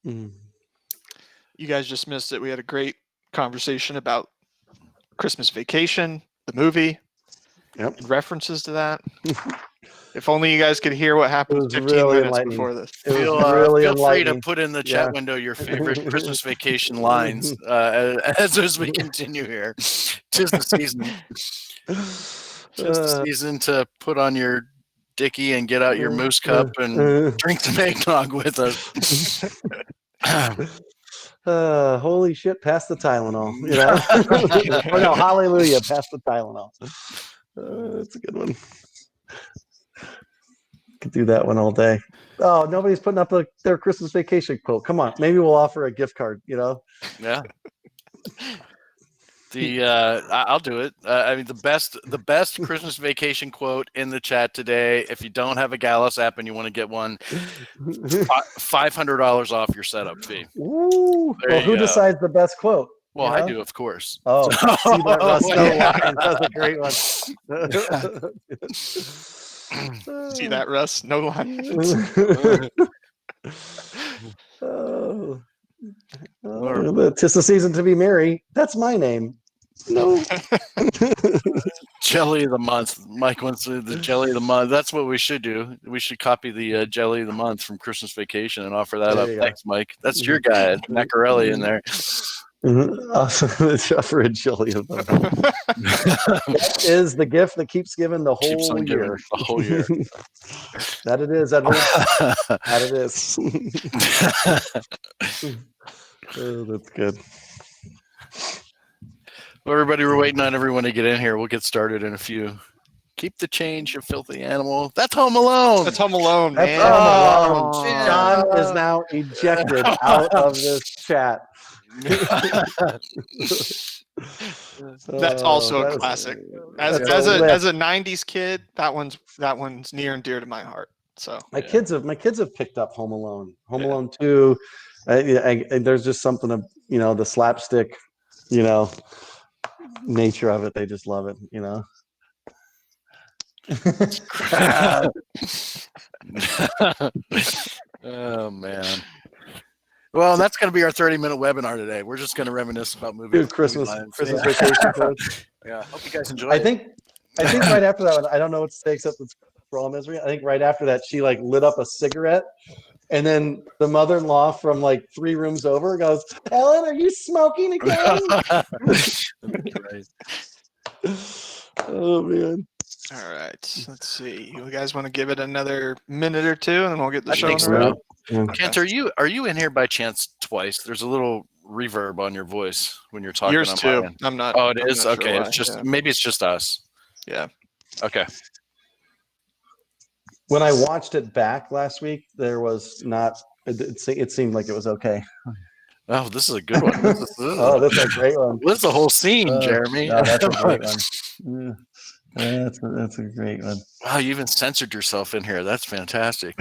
You guys just missed it. We had a great conversation about Christmas Vacation, the movie, Yep. and references to that. If only you guys could hear what happened 15 really minutes before this. Feel free to put in the chat window your favorite Christmas Vacation lines as we continue here. 'Tis the season. Just the season to put on your dickie and get out your moose cup and drink some eggnog with us. Holy shit, pass the Tylenol. You know? Or no, hallelujah, pass the Tylenol. That's a good one. Could do that one all day. Oh, nobody's putting up their Christmas Vacation quote. Come on, maybe we'll offer a gift card, you know? Yeah. I'll do it. I mean, the best Christmas Vacation quote in the chat today. If you don't have a Gallus app and you want to get one, $500 off your setup fee. Ooh. Well, who decides the best quote? Well, I do, of course. Oh, see that Russ line. That's a great one. See that, Russ? No line. Tis the season to be merry. That's my name. No. Jelly of the month. Mike wants the jelly of the month. That's what we should do. We should copy the jelly of the month from Christmas Vacation and offer that up. Thanks, Mike. That's your guy, Macarelli, in there. Awesome. For a jelly of the month. That is the gift that keeps giving the whole year. The whole year. That it is, Edward. That it is. Oh, that's good. Well, everybody, we're waiting on everyone to get in here. We'll get started in a few. Keep the change, you filthy animal. That's Home Alone. That's Home Alone, man. That's Home Alone. John is now ejected out of this chat. That's also a classic. As a 90s kid, that one's near and dear to my heart. So my kids have picked up Home Alone. Home Alone 2. There's just something of, you know, the slapstick, you know, nature of it. They just love it, you know. Oh man. Well, that's going to be our 30-minute webinar today. We're just going to reminisce about movies. Christmas Vacation quotes. Yeah, hope you guys enjoy it. I think right after that one, I don't know what to say except it's for all misery. I think right after that, she like lit up a cigarette, and then the mother-in-law from like 3 rooms over goes, "Ellen, are you smoking again?" Right. Oh man. All right, let's see. You guys want to give it another minute or two, and then we'll get the show think on the road? Kent, are you in here by chance twice? There's a little reverb on your voice when you're talking. Yours too. I'm not. Oh, it is? Sure Okay, why. it's just maybe it's just us. Yeah. Okay. When I watched it back last week, there was not. It seemed like it was okay. Oh, this is a good one. This is a great one. This is a whole scene, Jeremy. No, that's a great one. That's a great one. Wow, you even censored yourself in here. That's fantastic.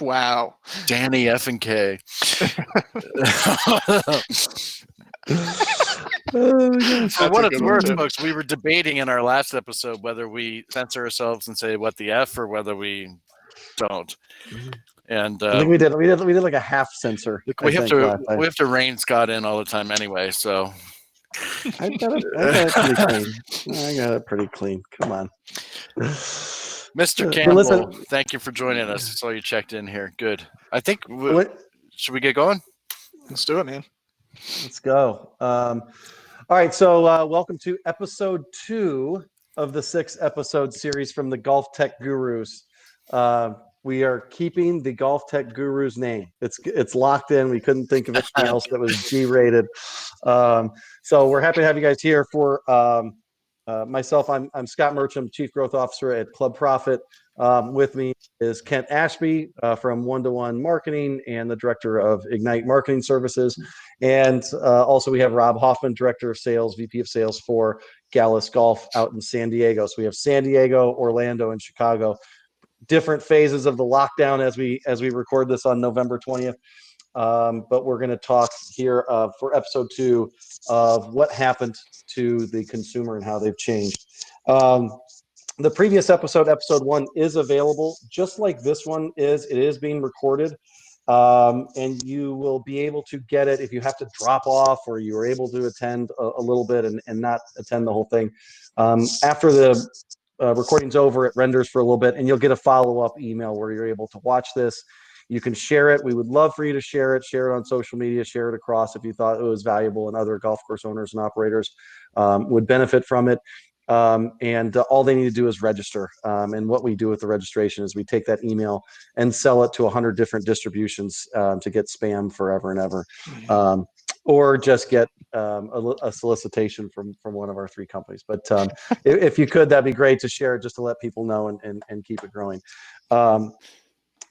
Wow. Danny F and K. For what it's worth, folks, we were debating in our last episode whether we censor ourselves and say what the F or whether we don't. And I think we did like a half censor. We have to rein Scott in all the time anyway, so I got it pretty clean. I got it pretty clean. Come on. Mr. Campbell, thank you for joining us. I saw you checked in here. Good. I think should we get going? Let's do it, man. Let's go. All right, so welcome to episode 2 of the 6-episode series from the Golf Tech Gurus. We are keeping the Golf Tech Gurus name. It's locked in. We couldn't think of anything else that was G-rated. So we're happy to have you guys here. For myself, I'm Scott Mercham, Chief Growth Officer at Club Profit. With me is Kent Ashby from One-to-One Marketing and the Director of Ignite Marketing Services. And also we have Rob Hoffman, Director of Sales, VP of Sales for Gallus Golf out in San Diego. So we have San Diego, Orlando, and Chicago. Different phases of the lockdown as we record this on November 20th. But we're going to talk here for episode 2 of what happened to the consumer and how they've changed. The previous episode, episode 1, is available just like this one is. It is being recorded, and you will be able to get it if you have to drop off or you are able to attend a little bit and not attend the whole thing. After the recording's over, it renders for a little bit, and you'll get a follow-up email where you're able to watch this. You can share it. We would love for you to share it on social media, share it across if you thought it was valuable and other golf course owners and operators would benefit from it. And all they need to do is register. And what we do with the registration is we take that email and sell it to 100 different distributions to get spam forever and ever. Or just get a solicitation from one of our 3 companies. But if you could, that'd be great to share it just to let people know and keep it growing.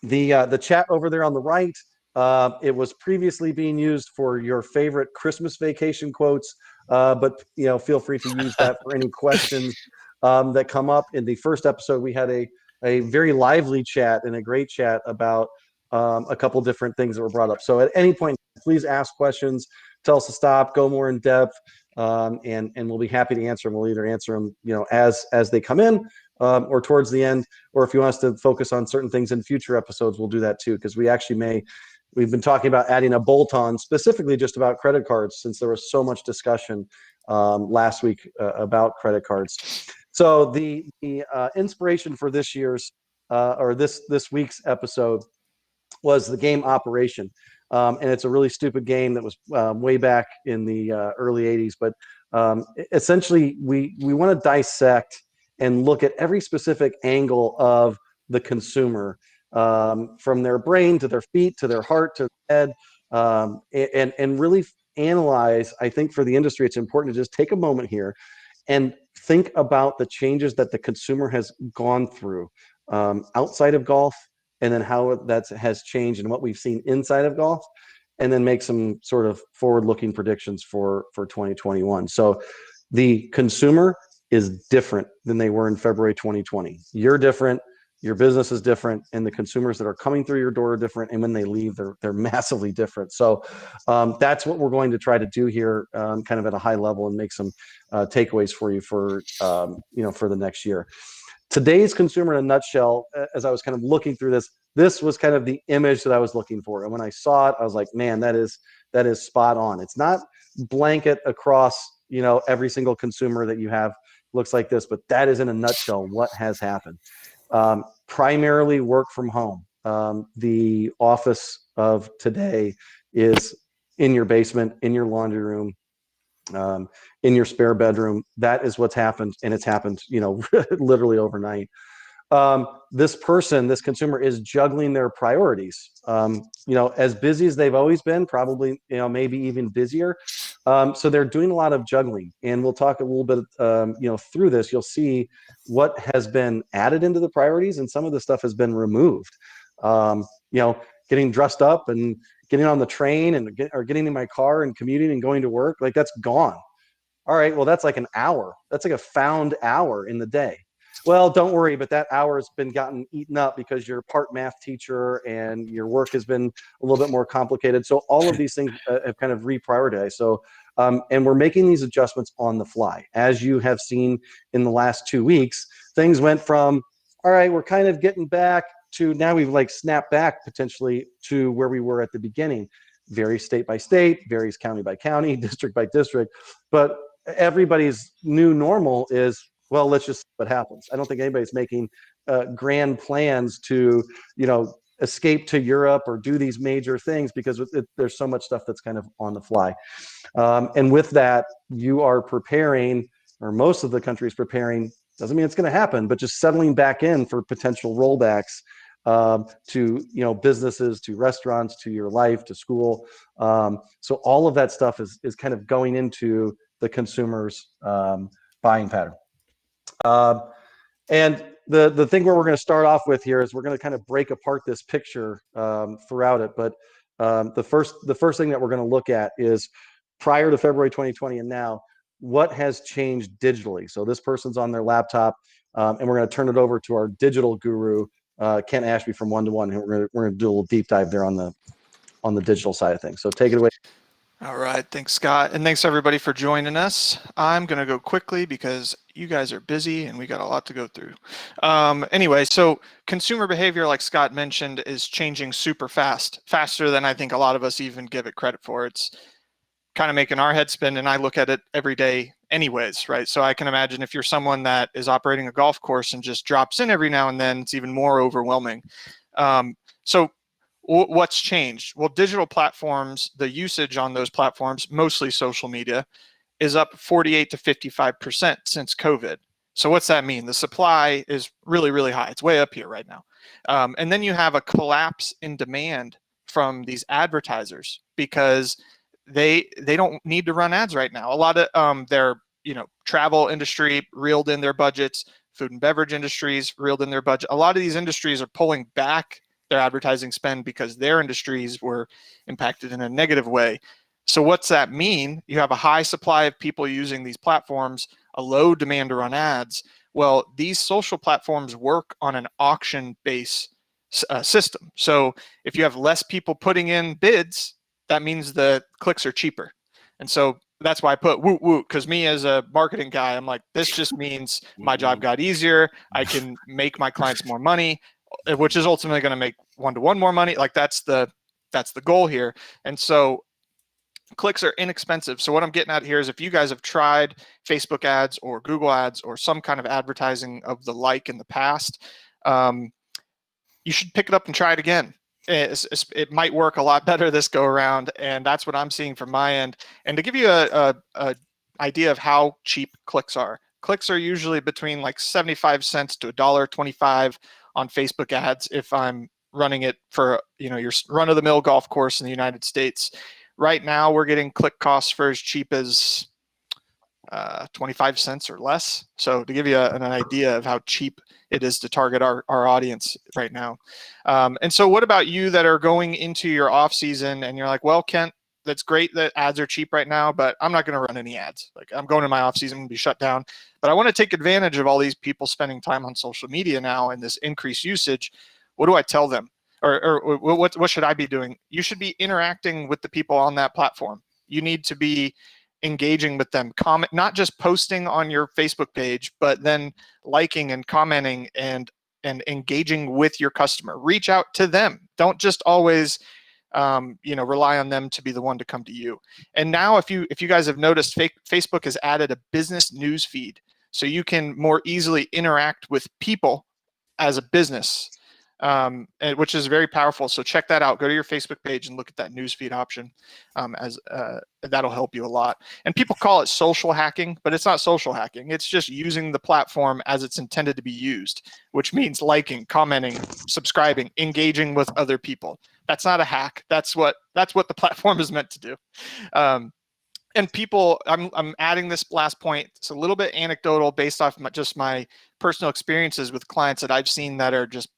The chat over there on the right, it was previously being used for your favorite Christmas vacation quotes, but feel free to use that for any questions that come up. In the first episode, we had a very lively chat and a great chat about a couple different things that were brought up. So at any point, please ask questions, tell us to stop, go more in depth, and we'll be happy to answer them. We'll either answer them as they come in, or towards the end, or if you want us to focus on certain things in future episodes, we'll do that too, because we've been talking about adding a bolt-on specifically just about credit cards, since there was so much discussion last week about credit cards. So the inspiration for this year's or this week's episode was the game Operation. And it's a really stupid game that was way back in the early 80s. But essentially, we want to dissect and look at every specific angle of the consumer, from their brain to their feet to their heart to their head, and really analyze. I think for the industry, it's important to just take a moment here and think about the changes that the consumer has gone through outside of golf, and then how that has changed and what we've seen inside of golf, and then make some sort of forward-looking predictions for 2021. So the consumer is different than they were in February 2020. You're different, your business is different, and the consumers that are coming through your door are different, and when they leave, they're massively different. So that's what we're going to try to do here, kind of at a high level, and make some takeaways for you for the next year. Today's consumer in a nutshell, as I was kind of looking through this was kind of the image that I was looking for. And when I saw it, I was like, man, that is spot on. It's not blanket across, every single consumer that you have looks like this, but that is in a nutshell what has happened. Primarily work from home. The office of today is in your basement, in your laundry room, in your spare bedroom. That is what's happened, and it's happened, literally overnight. This consumer is juggling their priorities. As busy as they've always been, probably, maybe even busier. So they're doing a lot of juggling, and we'll talk a little bit, through this. You'll see what has been added into the priorities, and some of the stuff has been removed. Getting dressed up and getting on the train or getting in my car and commuting and going to work, like that's gone. All right, well, that's like an hour. That's like a found hour in the day. Well, don't worry, but that hour has been gotten eaten up because you're part math teacher and your work has been a little bit more complicated. So all of these things have kind of reprioritized. So, and we're making these adjustments on the fly. As you have seen in the last 2 weeks, things went from, all right, we're kind of getting back, to now we've like snapped back potentially to where we were at the beginning. Varies state by state, varies county by county, district by district. But everybody's new normal is, well, let's just see what happens. I don't think anybody's making grand plans to, escape to Europe or do these major things, because there's so much stuff that's kind of on the fly. And with that, you are preparing, or most of the country is preparing, doesn't mean it's going to happen, but just settling back in for potential rollbacks to businesses, to restaurants, to your life, to school. So all of that stuff is kind of going into the consumer's buying pattern. And the thing where we're going to start off with here is we're going to kind of break apart this picture throughout it. But the first thing that we're going to look at is prior to February 2020 and now, what has changed digitally. So this person's on their laptop, and we're going to turn it over to our digital guru, Kent Ashby from One to One. We're going to do a little deep dive there on the digital side of things. So take it away. All right, thanks, Scott, and thanks everybody for joining us. I'm gonna go quickly because you guys are busy and we got a lot to go through. Anyway, so consumer behavior, like Scott mentioned, is changing super fast, faster than I think a lot of us even give it credit for. It's kind of making our head spin, and I look at it every day anyways, right? So I can imagine if you're someone that is operating a golf course and just drops in every now and then, it's even more overwhelming. So what's changed? Well, digital platforms, the usage on those platforms, mostly social media, is up 48 to 55% since COVID. So what's that mean? The supply is really, really high. It's way up here right now. And then you have a collapse in demand from these advertisers because they don't need to run ads right now. A lot of their travel industry reeled in their budgets, food and beverage industries reeled in their budget. A lot of these industries are pulling back their advertising spend because their industries were impacted in a negative way. So what's that mean? You have a high supply of people using these platforms, a low demand to run ads. Well, these social platforms work on an auction-based system. So if you have less people putting in bids, that means the clicks are cheaper. And so that's why I put woot woot, because me as a marketing guy, I'm like, this just means my job got easier. I can make my clients more money, which is ultimately going to make one-to-one more money. Like that's the goal here. And so clicks are inexpensive. So what I'm getting at here is if you guys have tried Facebook ads or Google ads or some kind of advertising of the like in the past, you should pick it up and try it again. It might work a lot better this go around, and that's what I'm seeing from my end. And to give you a idea of how cheap clicks are usually between like 75 cents to $1.25 on Facebook ads if I'm running it for your run-of-the-mill golf course in the United States. Right now, we're getting click costs for as cheap as 25 cents or less. So to give you an idea of how cheap it is to target our audience right now. And so what about you that are going into your off season and you're like, well, Kent, that's great that ads are cheap right now, but I'm not going to run any ads. Like I'm going to my off season, I'm going to be shut down, but I want to take advantage of all these people spending time on social media now and this increased usage. What do I tell them? Or what should I be doing? You should be interacting with the people on that platform. You need to be engaging with them, comment, not just posting on your Facebook page, but then liking and commenting and engaging with your customer. Reach out to them. Don't just always rely on them to be the one to come to you. And now if you guys have noticed, Facebook has added a business news feed, so you can more easily interact with people as a business, which is very powerful. So check that out. Go to your Facebook page and look at that newsfeed option, as that'll help you a lot. And people call it social hacking, but it's not social hacking. It's just using the platform as it's intended to be used, which means liking, commenting, subscribing, engaging with other people. That's not a hack. That's what the platform is meant to do. And people, I'm adding this last point. It's a little bit anecdotal based off just my personal experiences with clients that I've seen that are just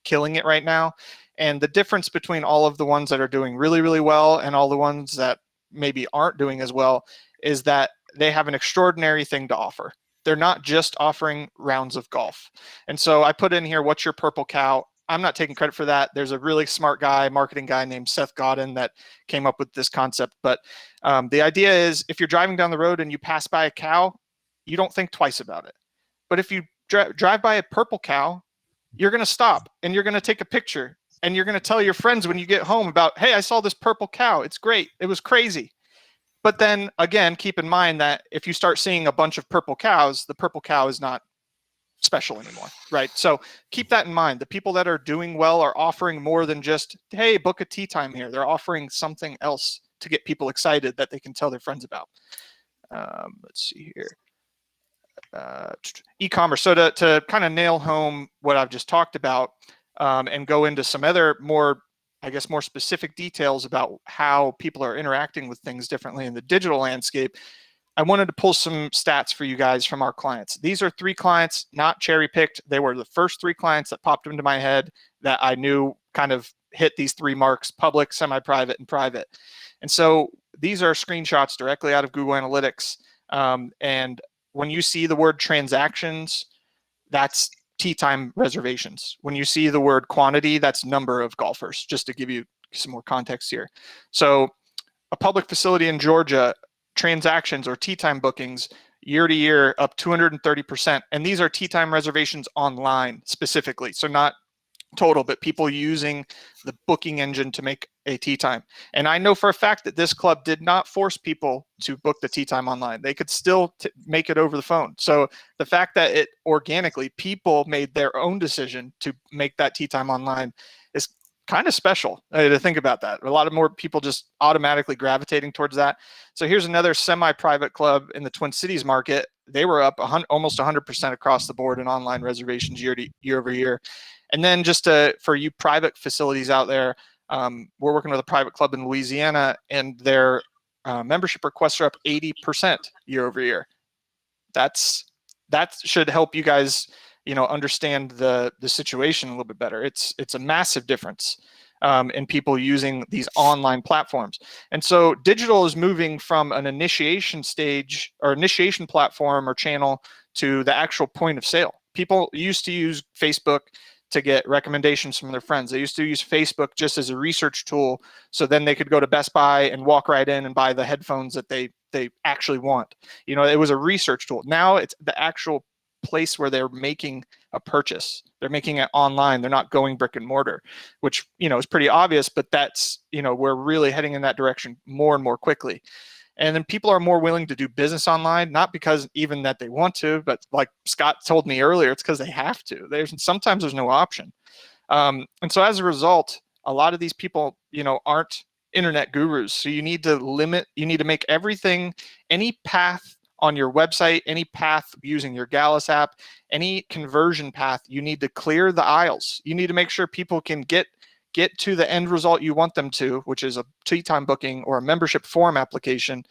killing it right now. And the difference between all of the ones that are doing really, really well and all the ones that maybe aren't doing as well is that they have an extraordinary thing to offer. They're not just offering rounds of golf. And so I put in here, what's your purple cow? I'm not taking credit for that. There's a really smart guy, marketing guy named Seth Godin that came up with this concept. But the idea is if you're driving down the road and you pass by a cow, you don't think twice about it. But if you drive by a purple cow, you're going to stop and you're going to take a picture and you're going to tell your friends when you get home about, hey, I saw this purple cow. It's great. It was crazy. But then again, keep in mind that if you start seeing a bunch of purple cows, the purple cow is not special anymore, right? So keep that in mind. The people that are doing well are offering more than just, hey, book a tea time here. They're offering something else to get people excited that they can tell their friends about. Let's see here. E-commerce. So to kind of nail home what I've just talked about, and go into some other more specific details about how people are interacting with things differently in the digital landscape, I wanted to pull some stats for you guys from our clients. These are 3 clients, not cherry picked. They were the first 3 clients that popped into my head that I knew kind of hit these 3 marks: public, semi-private, and private. And so these are screenshots directly out of Google Analytics. And when you see the word transactions, that's tee time reservations. When you see the word quantity, that's number of golfers, just to give you some more context here. So a public facility in Georgia, transactions or tea time bookings year to year up 230%. And these are tea time reservations online specifically. So not total, but people using the booking engine to make a tea time. And I know for a fact that this club did not force people to book the tea time online. They could still make it over the phone. So the fact that it organically, people made their own decision to make that tea time online is kind of special to think about that. A lot of more people just automatically gravitating towards that. So here's another semi-private club in the Twin Cities market. They were up almost 100% across the board in online reservations year over year. And then just for you private facilities out there, we're working with a private club in Louisiana, and their membership requests are up 80% year over year. That should help you guys, understand the situation a little bit better. It's a massive difference in people using these online platforms. And so digital is moving from an initiation stage or initiation platform or channel to the actual point of sale. People used to use Facebook to get recommendations from their friends. They used to use Facebook just as a research tool, so then they could go to Best Buy and walk right in and buy the headphones that they actually want. It was a research tool. Now it's the actual place where they're making a purchase. They're making it online. They're not going brick and mortar, which is pretty obvious, but that's we're really heading in that direction more and more quickly. And then people are more willing to do business online, not because even that they want to, but like Scott told me earlier, it's because they have to. Sometimes there's no option. And so as a result, a lot of these people, aren't internet gurus. So you need to make everything, any path on your website, any path using your Gallus app, any conversion path, you need to clear the aisles. You need to make sure people can get to the end result you want them to, which is a tea time booking or a membership form application.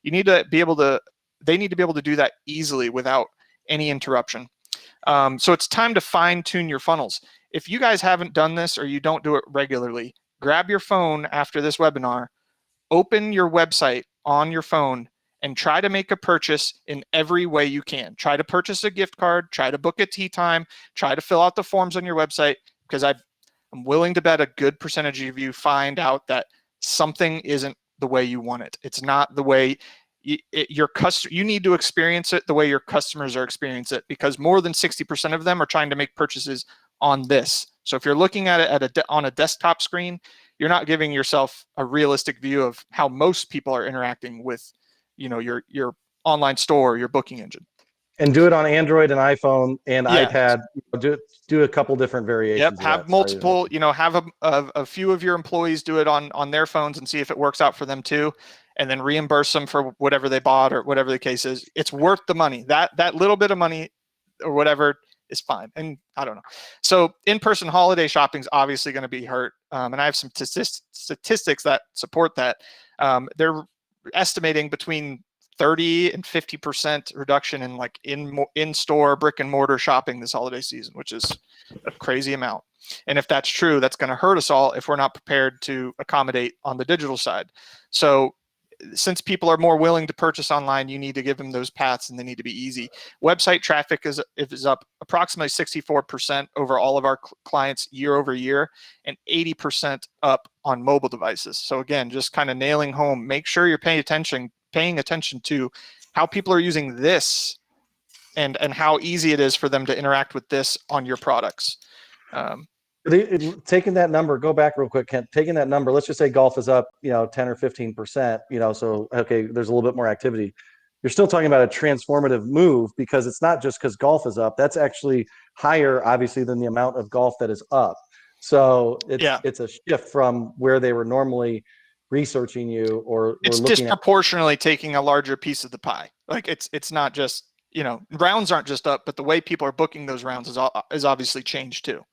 They need to be able to do that easily without any interruption. So it's time to fine tune your funnels. If you guys haven't done this or you don't do it regularly, grab your phone after this webinar, open your website on your phone, and try to make a purchase in every way you can. Try to purchase a gift card, try to book a tea time, try to fill out the forms on your website, because I'm willing to bet a good percentage of you find out that something isn't the way you want it. It's not the way you need to experience it the way your customers are experiencing it, because more than 60% of them are trying to make purchases on this. So if you're looking at it on a desktop screen, you're not giving yourself a realistic view of how most people are interacting with your online store, your booking engine. And do it on Android and iPhone and Yeah. iPad. Do a couple different variations. Yep. Have multiple. Have a few of your employees do it on their phones and see if it works out for them too, and then reimburse them for whatever they bought or whatever the case is. It's worth the money. That little bit of money or whatever is fine. And I don't know. So in-person holiday shopping is obviously going to be hurt. And I have some statistics that support that. They're estimating between 30 and 50% reduction in in-store brick and mortar shopping this holiday season, which is a crazy amount. And if that's true, that's going to hurt us all if we're not prepared to accommodate on the digital side. So since people are more willing to purchase online, you need to give them those paths, and they need to be easy. Website traffic is up approximately 64% over all of our clients year over year, and 80% up on mobile devices. So again, just kind of nailing home, make sure you're paying attention to how people are using this and how easy it is for them to interact with this on your products. Taking that number, go back real quick, Kent. Taking that number, let's just say golf is up, 10 or 15%, so okay, there's a little bit more activity. You're still talking about a transformative move, because it's not just because golf is up. That's actually higher, obviously, than the amount of golf that is up. So it's a shift from where they were normally researching you or it's disproportionately taking a larger piece of the pie. Like it's not just, rounds aren't just up, but the way people are booking those rounds is obviously changed too.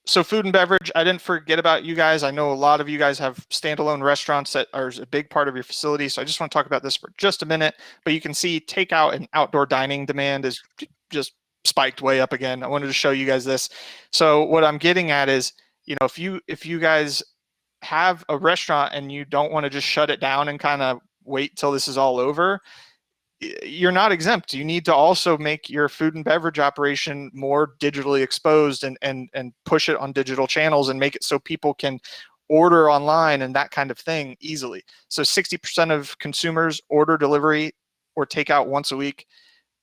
So food and beverage, I didn't forget about you guys. I know a lot of you guys have standalone restaurants that are a big part of your facility. So I just want to talk about this for just a minute, but you can see takeout and outdoor dining demand is just spiked way up again. I wanted to show you guys this. So what I'm getting at is, if you guys have a restaurant and you don't want to just shut it down and kind of wait till this is all over, you're not exempt. You need to also make your food and beverage operation more digitally exposed and push it on digital channels and make it so people can order online and that kind of thing easily. So 60% of consumers order delivery or takeout once a week.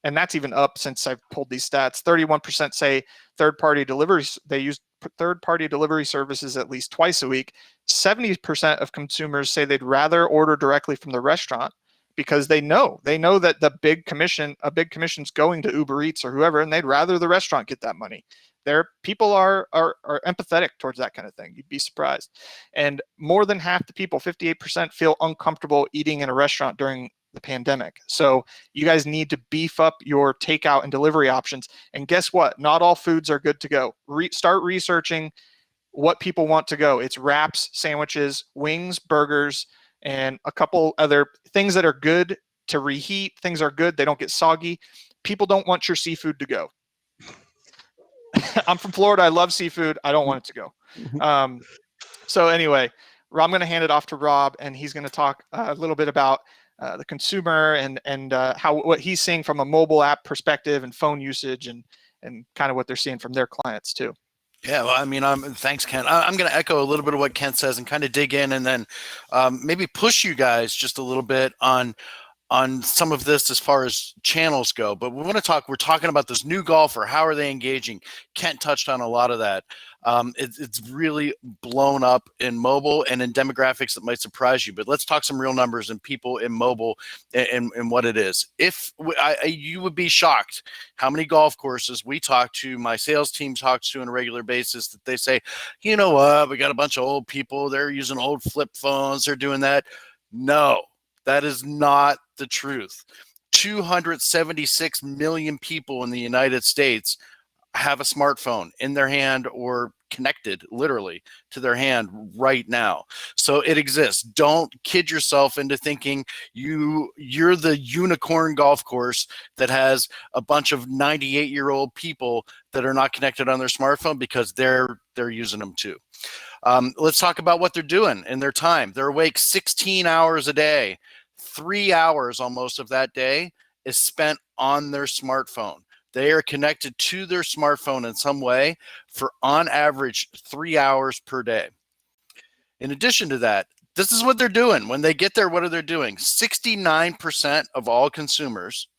And that's even up since I've pulled these stats. 31% say third-party deliveries, they use third-party delivery services at least twice a week. 70% of consumers say they'd rather order directly from the restaurant because they know that a big commission's going to Uber Eats or whoever, and they'd rather the restaurant get that money. People are empathetic towards that kind of thing. You'd be surprised. And more than half the people, 58%, feel uncomfortable eating in a restaurant during the pandemic. So you guys need to beef up your takeout and delivery options. And guess what? Not all foods are good to go. Start researching what people want to go. It's wraps, sandwiches, wings, burgers, and a couple other things that are good to reheat. Things are good. They don't get soggy. People don't want your seafood to go. I'm from Florida. I love seafood. I don't want it to go. So anyway, I'm going to hand it off to Rob, and he's going to talk a little bit about the consumer and what he's seeing from a mobile app perspective and phone usage and kind of what they're seeing from their clients too. Yeah, well, I mean, thanks, Ken. I'm going to echo a little bit of what Ken says and kind of dig in, and then maybe push you guys just a little bit on some of this as far as channels go. But we're talking about this new golfer. How are they engaging? Kent touched on a lot of that. It's really blown up in mobile and in demographics that might surprise you. But let's talk some real numbers and people in mobile and what it is. You would be shocked how many golf courses we talk to, my sales team talks to on a regular basis, that they say, you know what, we got a bunch of old people. They're using old flip phones. They're doing that. No. That is not the truth. 276 million people in the United States have a smartphone in their hand or connected literally to their hand right now. So it exists. Don't kid yourself into thinking you're the unicorn golf course that has a bunch of 98-year-old people that are not connected on their smartphone, because they're using them too. Let's talk about what they're doing in their time. They're awake 16 hours a day. 3 hours almost of that day is spent on their smartphone. They are connected to their smartphone in some way for, on average, 3 hours per day. In addition to that, this is what they're doing. When they get there, what are they doing? 69% of all consumers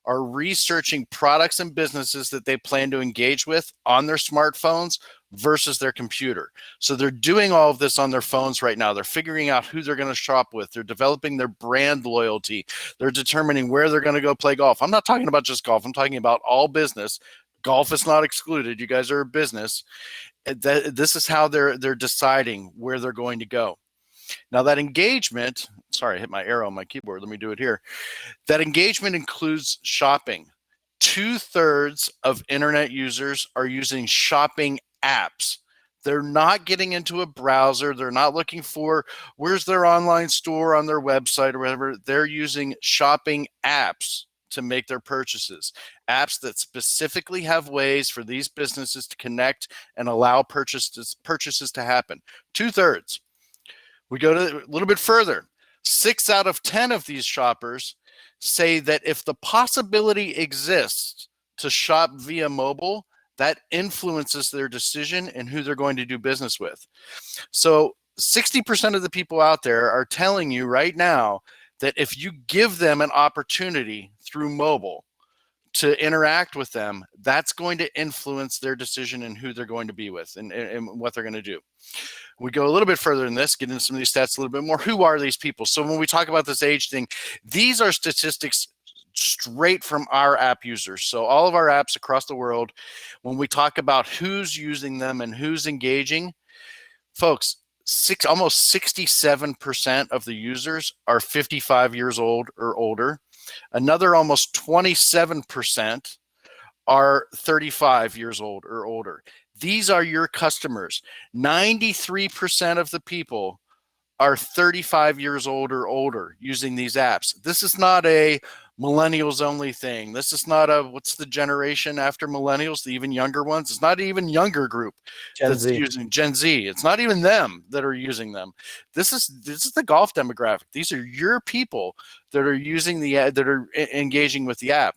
are researching products and businesses that they plan to engage with on their smartphones versus their computer. So they're doing all of this on their phones right now. They're figuring out who they're going to shop with. They're developing their brand loyalty. They're determining where they're going to go play golf. I'm not talking about just golf. I'm talking about all business. Golf is not excluded. You guys are a business. This is how they're deciding where they're going to go. Now that engagement, sorry, I hit my arrow on my keyboard. Let me do it here. That engagement includes shopping. 2/3 of internet users are using shopping apps. They're not getting into a browser. They're not looking for where's their online store on their website or whatever. They're using shopping apps to make their purchases. Apps that specifically have ways for these businesses to connect and allow purchases to happen. 2/3. We go to a little bit further. 6 out of 10 of these shoppers say that if the possibility exists to shop via mobile, that influences their decision and who they're going to do business with. So 60% of the people out there are telling you right now that if you give them an opportunity through mobile to interact with them, that's going to influence their decision and who they're going to be with and what they're going to do. We go a little bit further in this, get into some of these stats a little bit more. Who are these people? So when we talk about this age thing, these are statistics straight from our app users. So all of our apps across the world, when we talk about who's using them and who's engaging, folks, almost 67% of the users are 55 years old or older. Another almost 27% are 35 years old or older. These are your customers. 93% of the people are 35 years old or older using these apps. This is not a millennials only thing. This is not a, what's the generation after millennials, the even younger ones? It's not an even younger group that's using Gen Z. It's not even them that are using them. This is the golf demographic. These are your people that are using that are engaging with the app.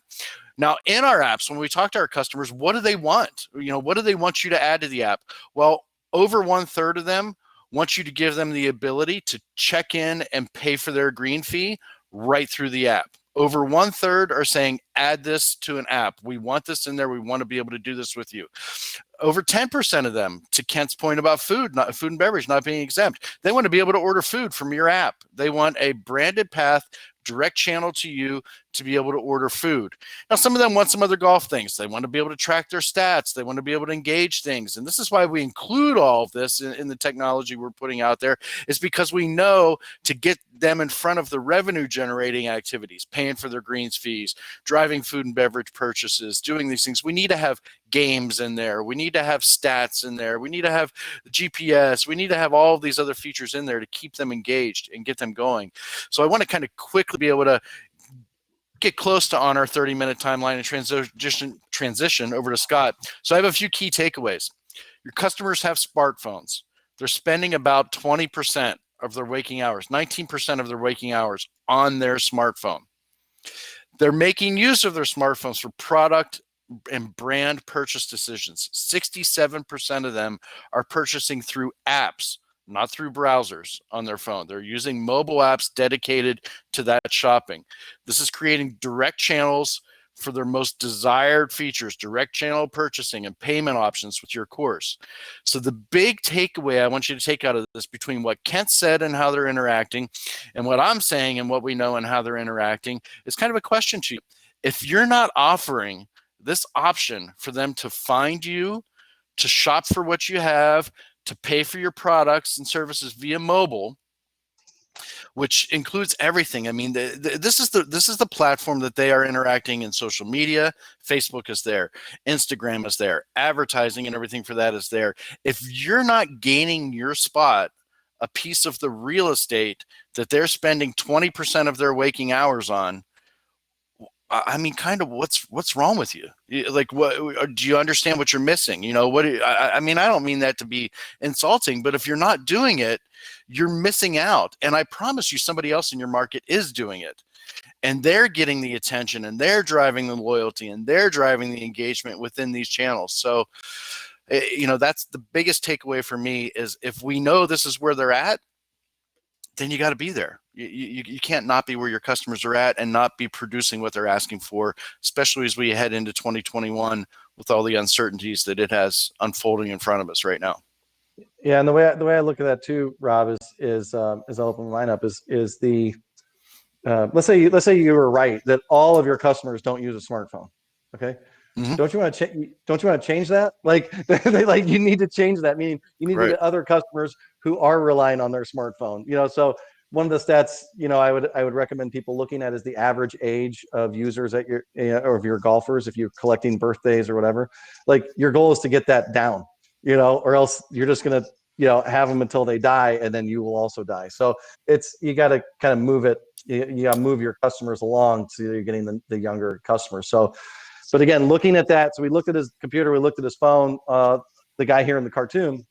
Now, in our apps, when we talk to our customers, what do they want? What do they want you to add to the app? Well, over 1/3 of them want you to give them the ability to check in and pay for their green fee right through the app. Over 1/3 are saying, add this to an app. We want this in there. We want to be able to do this with you. Over 10% of them, to Kent's point about food and beverage not being exempt, they want to be able to order food from your app. They want a branded path, direct channel to you to be able to order food. Now, some of them want some other golf things. They want to be able to track their stats. They want to be able to engage things. And this is why we include all of this in the technology we're putting out there, is because we know to get them in front of the revenue generating activities, paying for their greens fees, driving food and beverage purchases, doing these things. We need to have games in there. We need to have stats in there. We need to have GPS. We need to have all of these other features in there to keep them engaged and get them going. So I want to kind of quickly be able to get close to on our 30-minute timeline and transition over to Scott. So I have a few key takeaways. Your customers have smartphones. They're spending about 20% of their waking hours, 19% of their waking hours on their smartphone. They're making use of their smartphones for product and brand purchase decisions. 67% of them are purchasing through apps, not through browsers on their phone. They're using mobile apps dedicated to that shopping. This is creating direct channels for their most desired features, direct channel purchasing and payment options with your course. So the big takeaway I want you to take out of this, between what Kent said and how they're interacting and what I'm saying and what we know and how they're interacting, is kind of a question to you. If you're not offering this option for them to find you, to shop for what you have, to pay for your products and services via mobile, which includes everything. I mean, this is the platform that they are interacting in social media. Facebook is there, Instagram is there, advertising and everything for that is there. If you're not gaining your spot, a piece of the real estate that they're spending 20% of their waking hours on, I mean, kind of what's wrong with you? Like, what do you understand what you're missing? You know, I mean, I don't mean that to be insulting, but if you're not doing it, you're missing out. And I promise you, somebody else in your market is doing it, and they're getting the attention, and they're driving the loyalty, and they're driving the engagement within these channels. So, you know, that's the biggest takeaway for me, is if we know this is where they're at, then you got to be there. You can't not be where your customers are at and not be producing what they're asking for, especially as we head into 2021 with all the uncertainties that it has unfolding in front of us right now. Yeah, and the way I look at that too, Rob, is I'll open the lineup is the let's say you were right that all of your customers don't use a smartphone. Okay. Mm-hmm. Don't you want to change that? Like, you need to change that. Meaning you need to get other customers who are relying on their smartphone. You know, so one of the stats, you know, I would recommend people looking at is the average age of users at your or of your golfers. If you're collecting birthdays or whatever, like, your goal is to get that down, you know, or else you're just gonna, you know, have them until they die, and then you will also die. So you got to kind of move it. You got to move your customers along so you're getting the younger customers. So. But again, looking at that, so we looked at his computer, we looked at his phone, the guy here in the cartoon,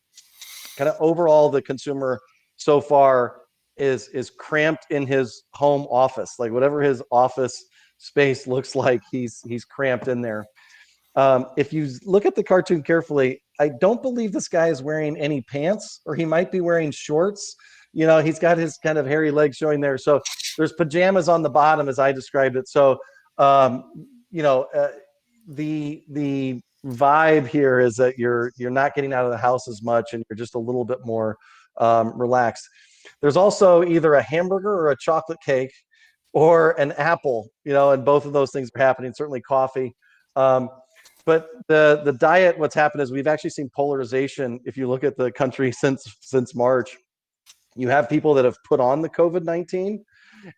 kind of overall the consumer so far is cramped in his home office. Like, whatever his office space looks like, he's cramped in there. If you look at the cartoon carefully, I don't believe this guy is wearing any pants, or he might be wearing shorts. You know, he's got his kind of hairy legs showing there. So there's pajamas on the bottom, as I described it. So, you know, the vibe here is that you're not getting out of the house as much, and you're just a little bit more relaxed. There's also either a hamburger or a chocolate cake or an apple, you know, and both of those things are happening. Certainly coffee. But the diet, what's happened is we've actually seen polarization. If you look at the country since March, you have people that have put on the COVID-19,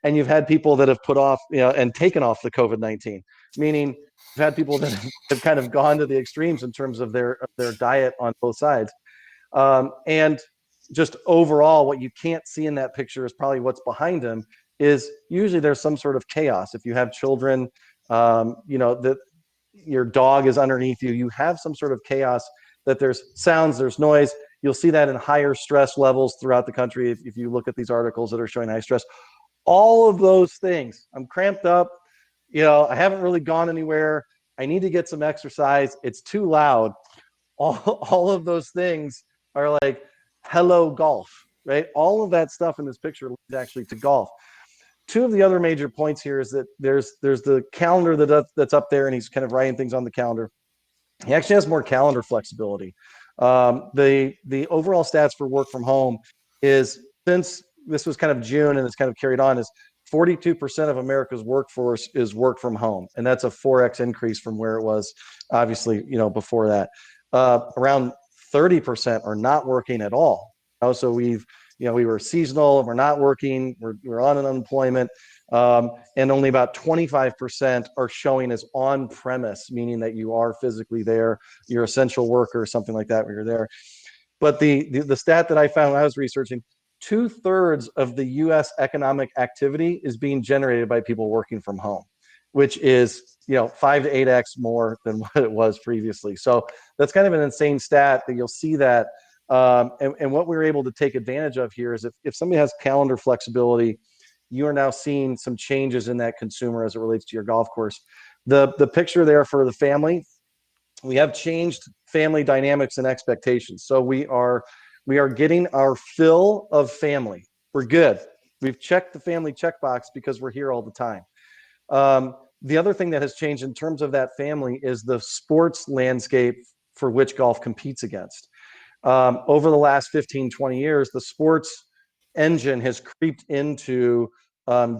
and you've had people that have put off, you know, and taken off the COVID-19, meaning you've had people that have kind of gone to the extremes in terms of their diet on both sides. And just overall, what you can't see in that picture is probably what's behind them is usually there's some sort of chaos. If you have children, you know, that your dog is underneath you, you have some sort of chaos, that there's sounds, there's noise. You'll see that in higher stress levels throughout the country. If you look at these articles that are showing high stress, all of those things, I'm cramped up, you know, I haven't really gone anywhere, I need to get some exercise, it's too loud. All of those things are like, hello golf, right? All of that stuff in this picture leads actually to golf. Two of the other major points here is that there's the calendar that's up there, and he's kind of writing things on the calendar. He actually has more calendar flexibility. The overall stats for work from home is, since this was kind of June and it's kind of carried on, is 42% of America's workforce is work from home, and that's a 4x increase from where it was, obviously, before that. Around 30% are not working at all. So we were seasonal and we're not working. We're on an unemployment. And only about 25% are showing as on premise, meaning that you are physically there, you're essential worker or something like that where you're there. But the stat that I found when I was researching, 2/3 of the US economic activity is being generated by people working from home, which is 5 to 8x more than what it was previously. So that's kind of an insane stat that you'll see that. And what we're able to take advantage of here is if somebody has calendar flexibility, you are now seeing some changes in that consumer as it relates to your golf course. The picture there for the family, we have changed family dynamics and expectations. So we are getting our fill of family. We're good. We've checked the family checkbox because we're here all the time. The other thing that has changed in terms of that family is the sports landscape for which golf competes against. Over the last 15, 20 years, the sports engine has creeped into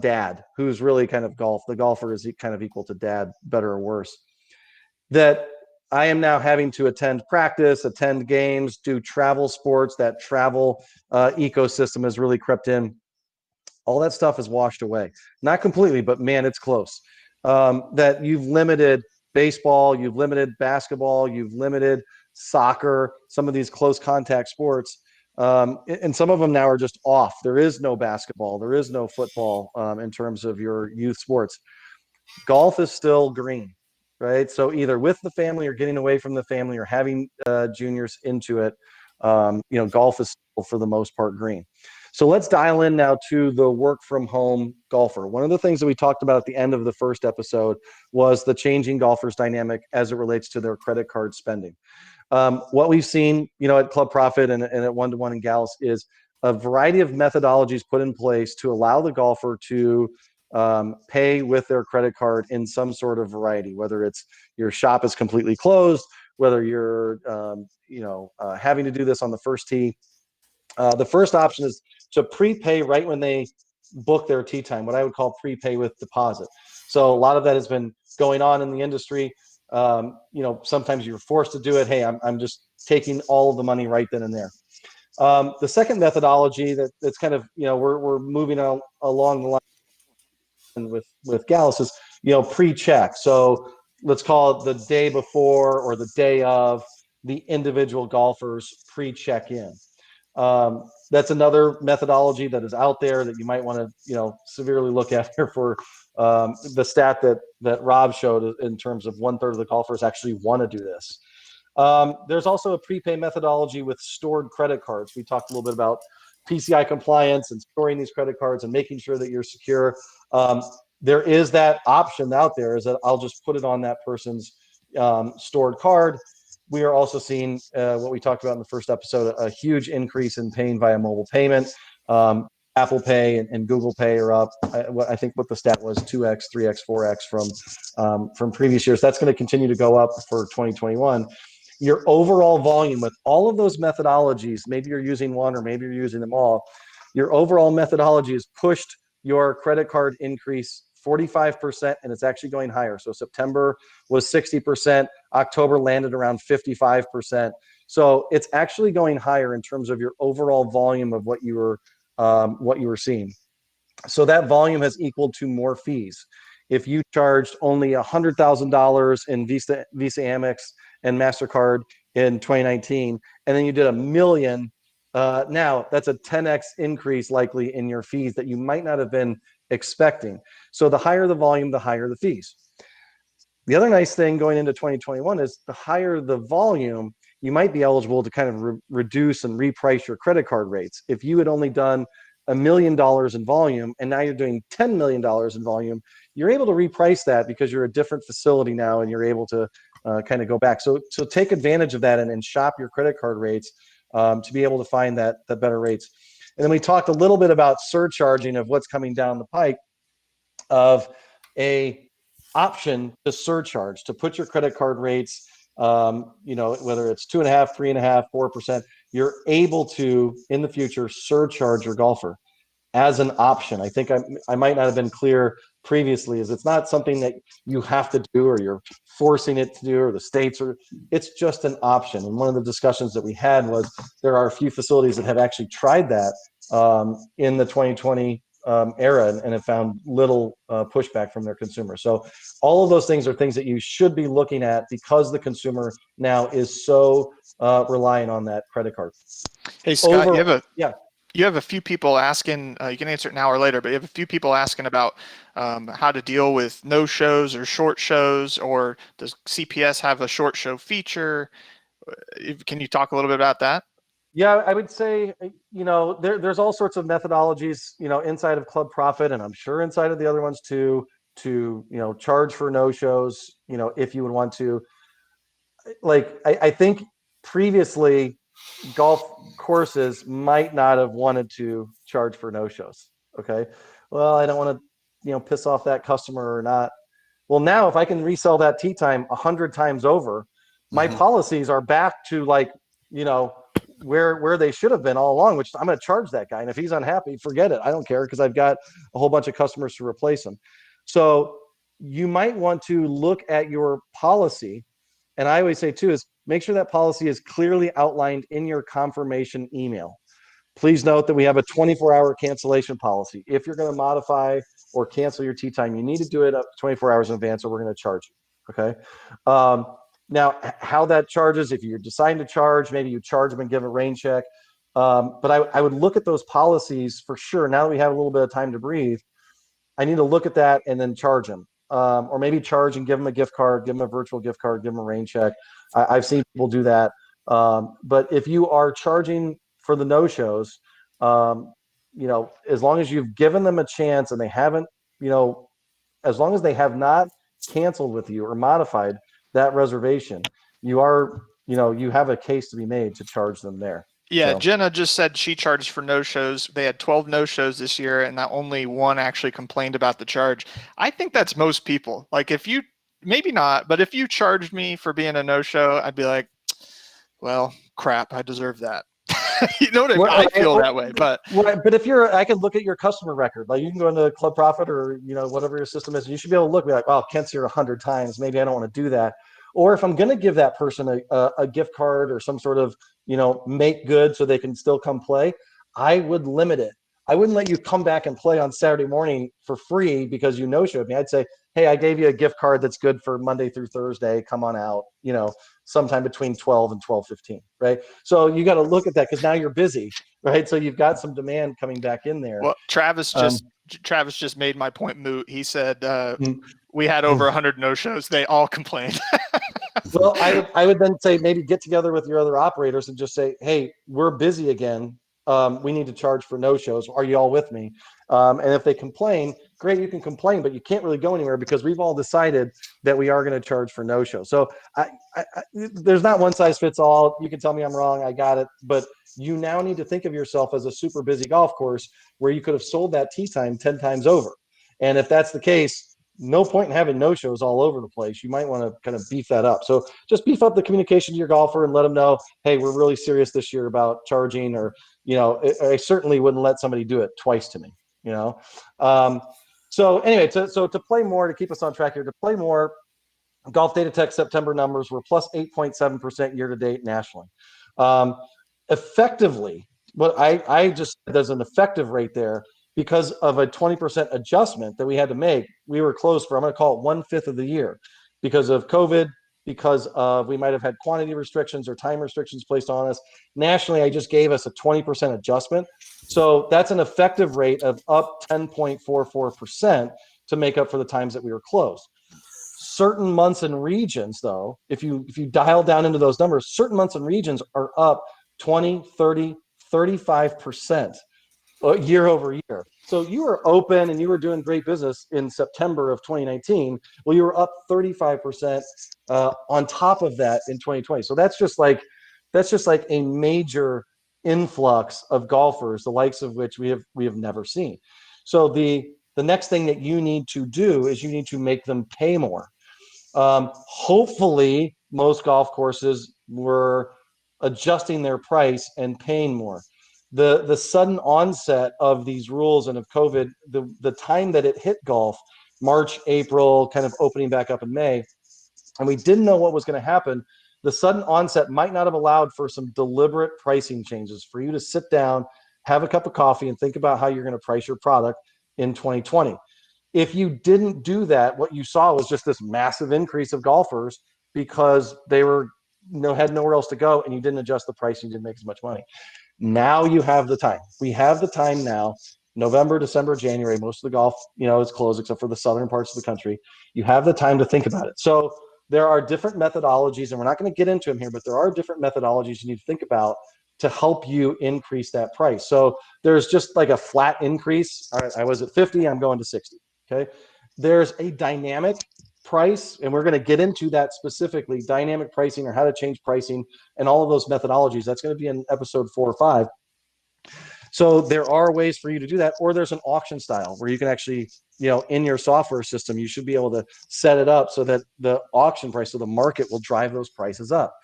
dad, who's really kind of golf. The golfer is kind of equal to dad, better or worse. That I am now having to attend practice, attend games, do travel sports. That travel ecosystem has really crept in. All that stuff is washed away. Not completely, but man, it's close. That you've limited baseball, you've limited basketball, you've limited soccer, some of these close contact sports. And some of them now are just off. There is no basketball, there is no football in terms of your youth sports. Golf is still green, right? So either with the family or getting away from the family or having juniors into it, golf is still, for the most part, green. So let's dial in now to the work from home golfer. One of the things that we talked about at the end of the first episode was the changing golfer's dynamic as it relates to their credit card spending. What we've seen, at Club Profit and at One to One and Gals is a variety of methodologies put in place to allow the golfer to pay with their credit card in some sort of variety, whether it's your shop is completely closed, whether you're having to do this on the first tee. The first option is to prepay right when they book their tee time, what I would call prepay with deposit. So a lot of that has been going on in the industry. Sometimes you're forced to do it. Hey, I'm just taking all of the money right then and there. The second methodology that's kind of, we're moving along the line with Gallus is, pre-check. So let's call it the day before or the day of the individual golfer's pre-check in. That's another methodology that is out there that you might want to, severely look at here for the stat that Rob showed in terms of 1/3 of the golfers actually want to do this. There's also a prepay methodology with stored credit cards. We talked a little bit about PCI compliance and storing these credit cards and making sure that you're secure. There is that option out there, is that I'll just put it on that person's stored card. We are also seeing what we talked about in the first episode, a huge increase in paying via mobile payment. Apple Pay and Google Pay are up. I think what the stat was 2x, 3x, 4x from previous years. That's going to continue to go up for 2021. Your overall volume with all of those methodologies, maybe you're using one or maybe you're using them all, your overall methodology has pushed your credit card increase 45%, and it's actually going higher. So September was 60%, October landed around 55%. So it's actually going higher in terms of your overall volume of what you were seeing. So that volume has equaled to more fees. If you charged only $100,000 in Visa, Amex, and MasterCard in 2019, and then you did $1 million, now that's a 10x increase likely in your fees that you might not have been expecting. So the higher the volume, the higher the fees. The other nice thing going into 2021 is the higher the volume, you might be eligible to kind of reduce and reprice your credit card rates. If you had only done $1 million in volume and now you're doing $10 million in volume, you're able to reprice that because you're a different facility now and you're able to kind of go back. So take advantage of that and shop your credit card rates to be able to find that the better rates. And then we talked a little bit about surcharging of what's coming down the pike of a option to surcharge, to put your credit card rates, whether it's 2.5%, 3.5%, 4%, you're able to, in the future, surcharge your golfer as an option. I think I might not have been clear previously, is it's not something that you have to do or you're forcing it to do, or the states are, it's just an option. And one of the discussions that we had was there are a few facilities that have actually tried that in the 2020 era and have found little pushback from their consumers. So all of those things are things that you should be looking at because the consumer now is so reliant on that credit card. Hey, Scott, yeah. You have a few people asking, you can answer it now or later, but you have a few people asking about how to deal with no shows or short shows, or does CPS have a short show feature? Can you talk a little bit about that? Yeah, I would say, there's all sorts of methodologies, inside of Club Profit, and I'm sure inside of the other ones too, to, charge for no shows, if you would want to. Like, I think previously golf courses might not have wanted to charge for no shows. Okay. Well, I don't want to, piss off that customer or not. Well, now if I can resell that tee time 100 times over, my policies are back to where they should have been all along, which I'm going to charge that guy. And if he's unhappy, forget it. I don't care, because I've got a whole bunch of customers to replace him. So you might want to look at your policy. And I always say too, is make sure that policy is clearly outlined in your confirmation email. Please note that we have a 24-hour cancellation policy. If you're going to modify or cancel your tee time, you need to do it up 24 hours in advance, or we're going to charge you. Okay. Now, how that charges, if you're deciding to charge, maybe you charge them and give a rain check. But I would look at those policies for sure. Now that we have a little bit of time to breathe, I need to look at that and then charge them. Or maybe charge and give them a gift card, give them a virtual gift card, give them a rain check. I've seen people do that. But if you are charging for the no-shows, as long as you've given them a chance and they haven't, as long as they have not canceled with you or modified that reservation, you have a case to be made to charge them there. Yeah, So. Jenna just said she charged for no-shows. They had 12 no-shows this year, and only one actually complained about the charge. I think that's most people. Like, if you, maybe not, but if you charged me for being a no-show, I'd be like, well, crap, I deserve that. You know what I mean? I feel that way, but if I can look at your customer record. Like, you can go into Club Profit or whatever your system is. You should be able to look, be like, "Wow, Kent's here 100 times. Maybe I don't want to do that." Or if I'm going to give that person a gift card or some sort of make good so they can still come play, I would limit it. I wouldn't let you come back and play on Saturday morning for free because you no-showed me. I'd say, hey, I gave you a gift card that's good for Monday through Thursday. Come on out, sometime between 12 and 12:15, right? So you got to look at that because now you're busy, right? So you've got some demand coming back in there. Well, Travis just made my point moot. He said we had over 100 no-shows. They all complained. Well, I would then say maybe get together with your other operators and just say, hey, we're busy again. We need to charge for no-shows. Are you all with me? And if they complain, great, you can complain, but you can't really go anywhere because we've all decided that we are going to charge for no-show. So there's not one size fits all. You can tell me I'm wrong. I got it. But you now need to think of yourself as a super busy golf course where you could have sold that tee time 10 times over. And if that's the case, no point in having no-shows all over the place. You might want to kind of beef that up. So just beef up the communication to your golfer and let them know, hey, we're really serious this year about charging, or, I certainly wouldn't let somebody do it twice to me, So anyway, so to play more, to keep us on track here, to play more, Golf Data Tech September numbers were plus 8.7% year to date nationally. Effectively, what I just, there's an effective rate there. Because of a 20% adjustment that we had to make, we were closed for, I'm going to call it 1/5 of the year because of COVID, because of we might have had quantity restrictions or time restrictions placed on us. Nationally, I just gave us a 20% adjustment. So that's an effective rate of up 10.44% to make up for the times that we were closed. Certain months and regions, though, if you dial down into those numbers, certain months and regions are up 20, 30, 35%. Year over year. So you were open and you were doing great business in September of 2019. Well, you were up 35% on top of that in 2020. So that's just like That's just like a major influx of golfers, the likes of which we have never seen. So the next thing that you need to do is you need to make them pay more. Hopefully, most golf courses were adjusting their price and paying more. The sudden onset of these rules and of COVID, the time that it hit golf, March, April, kind of opening back up in May, and we didn't know what was going to happen. The sudden onset might not have allowed for some deliberate pricing changes for you to sit down, have a cup of coffee, and think about how you're going to price your product in 2020. If you didn't do that, what you saw was just this massive increase of golfers because they were had nowhere else to go, and you didn't adjust the price, and you didn't make as much money. Now you have the time. We have the time now. November, December, January, most of the golf, is closed except for the southern parts of the country. You have the time to think about it. So there are different methodologies, and we're not going to get into them here, but there are different methodologies you need to think about to help you increase that price. So there's just like a flat increase. All right, I was at 50, I'm going to 60. Okay. There's a dynamic price, and we're going to get into that specifically, dynamic pricing or how to change pricing and all of those methodologies. That's going to be in episode 4 or 5. So there are ways for you to do that, or there's an auction style where you can actually, in your software system, you should be able to set it up so that the auction price, so the market will drive those prices up.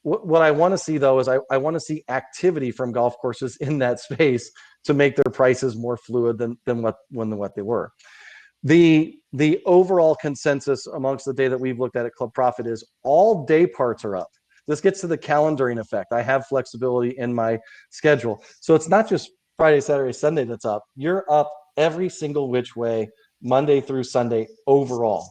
What I want to see, though, is I want to see activity from golf courses in that space to make their prices more fluid than what they were. The overall consensus amongst the data that we've looked at Club Profit is all day parts are up. This gets to the calendaring effect. I have flexibility in my schedule. So it's not just Friday, Saturday, Sunday that's up. You're up every single which way, Monday through Sunday overall.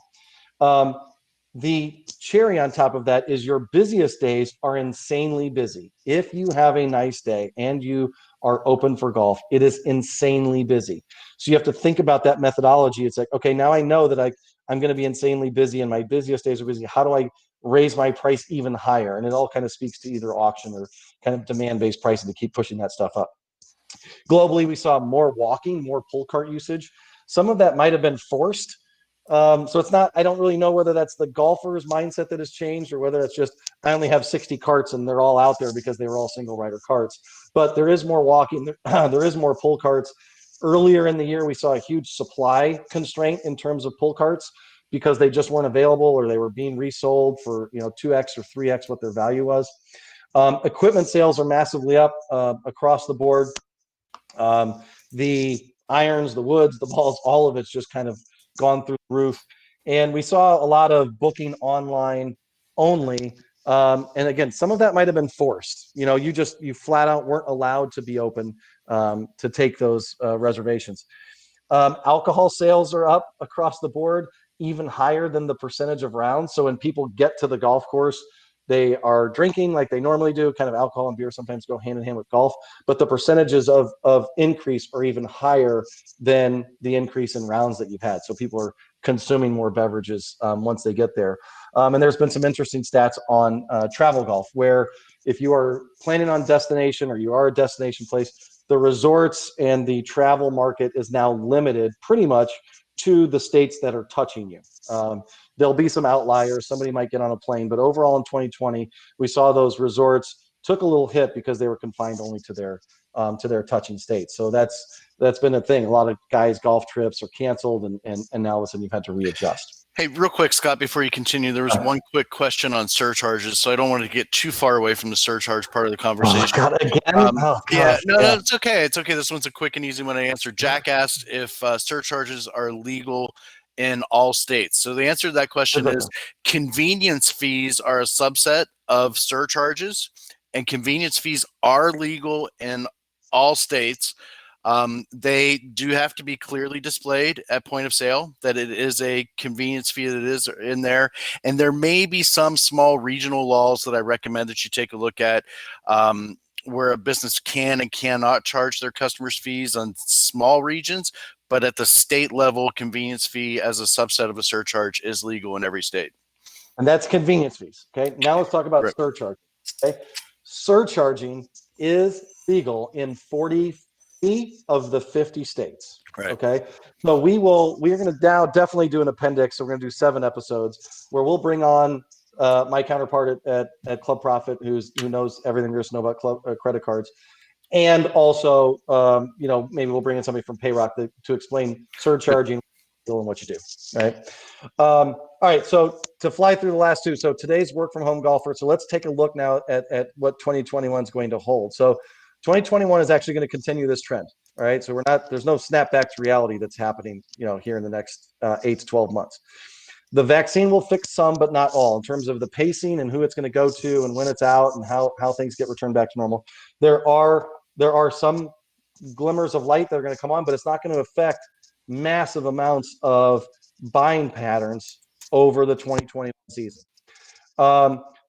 The cherry on top of that is your busiest days are insanely busy. If you have a nice day and you are open for golf, it is insanely busy. So you have to think about that methodology. It's like, okay, now I know that I'm going to be insanely busy and my busiest days are busy. How do I raise my price even higher? And it all kind of speaks to either auction or kind of demand-based pricing to keep pushing that stuff up. Globally, we saw more walking, more pull cart usage. Some of that might have been forced. So it's not, I don't really know whether that's the golfer's mindset that has changed or whether it's just, I only have 60 carts and they're all out there because they were all single rider carts. But there is more walking, there is more pull carts. Earlier in the year, we saw a huge supply constraint in terms of pull carts because they just weren't available or they were being resold for 2x or 3x what their value was. Equipment sales are massively up across the board. The irons, the woods, the balls, all of it's just kind of gone through the roof. And we saw a lot of booking online only. And again, some of that might have been forced. You flat out weren't allowed to be open to take those reservations. Alcohol sales are up across the board, even higher than the percentage of rounds. So when people get to the golf course, they are drinking like they normally do. Kind of alcohol and beer sometimes go hand in hand with golf, but the percentages of increase are even higher than the increase in rounds that you've had. So people are consuming more beverages once they get there. And there's been some interesting stats on travel golf, where if you are planning on destination or you are a destination place, the resorts and the travel market is now limited pretty much to the states that are touching you. There'll be some outliers. Somebody might get on a plane, but overall in 2020, we saw those resorts took a little hit because they were confined only to their touching states. So that's been a thing. A lot of guys' golf trips are canceled, and now all of a sudden you've had to readjust. Hey, real quick, Scott, before you continue, there was one quick question on surcharges, so I don't want to get too far away from the surcharge part of the conversation. Oh, God, again? Yeah, no, it's okay. It's okay. This one's a quick and easy one to answer. Jack asked if surcharges are legal in all states. So the answer to that question is convenience fees are a subset of surcharges, and convenience fees are legal in all states. They do have to be clearly displayed at point of sale that it is a convenience fee that is in there. And there may be some small regional laws that I recommend that you take a look at, where a business can and cannot charge their customers fees on small regions, but at the state level, convenience fee as a subset of a surcharge is legal in every state. And that's convenience fees. Okay. Now let's talk about surcharge. Okay. Surcharging is legal in 40 of the 50 states. Right. Okay. So we're going to now definitely do an appendix. So we're going to do 7 episodes where we'll bring on my counterpart at Club Profit, who knows everything there is to know about credit cards. And also, maybe we'll bring in somebody from Payrock to explain surcharging and what you do, right? All right, so to fly through the last two, so today's work from home golfer. So let's take a look now at what 2021 is going to hold. So 2021 is actually going to continue this trend, all right? So there's no snapback to reality that's happening, here in the next 8 to 12 months. The vaccine will fix some, but not all, in terms of the pacing and who it's going to go to and when it's out and how things get returned back to normal. There are some glimmers of light that are going to come on, but it's not going to affect massive amounts of buying patterns over the 2021 season.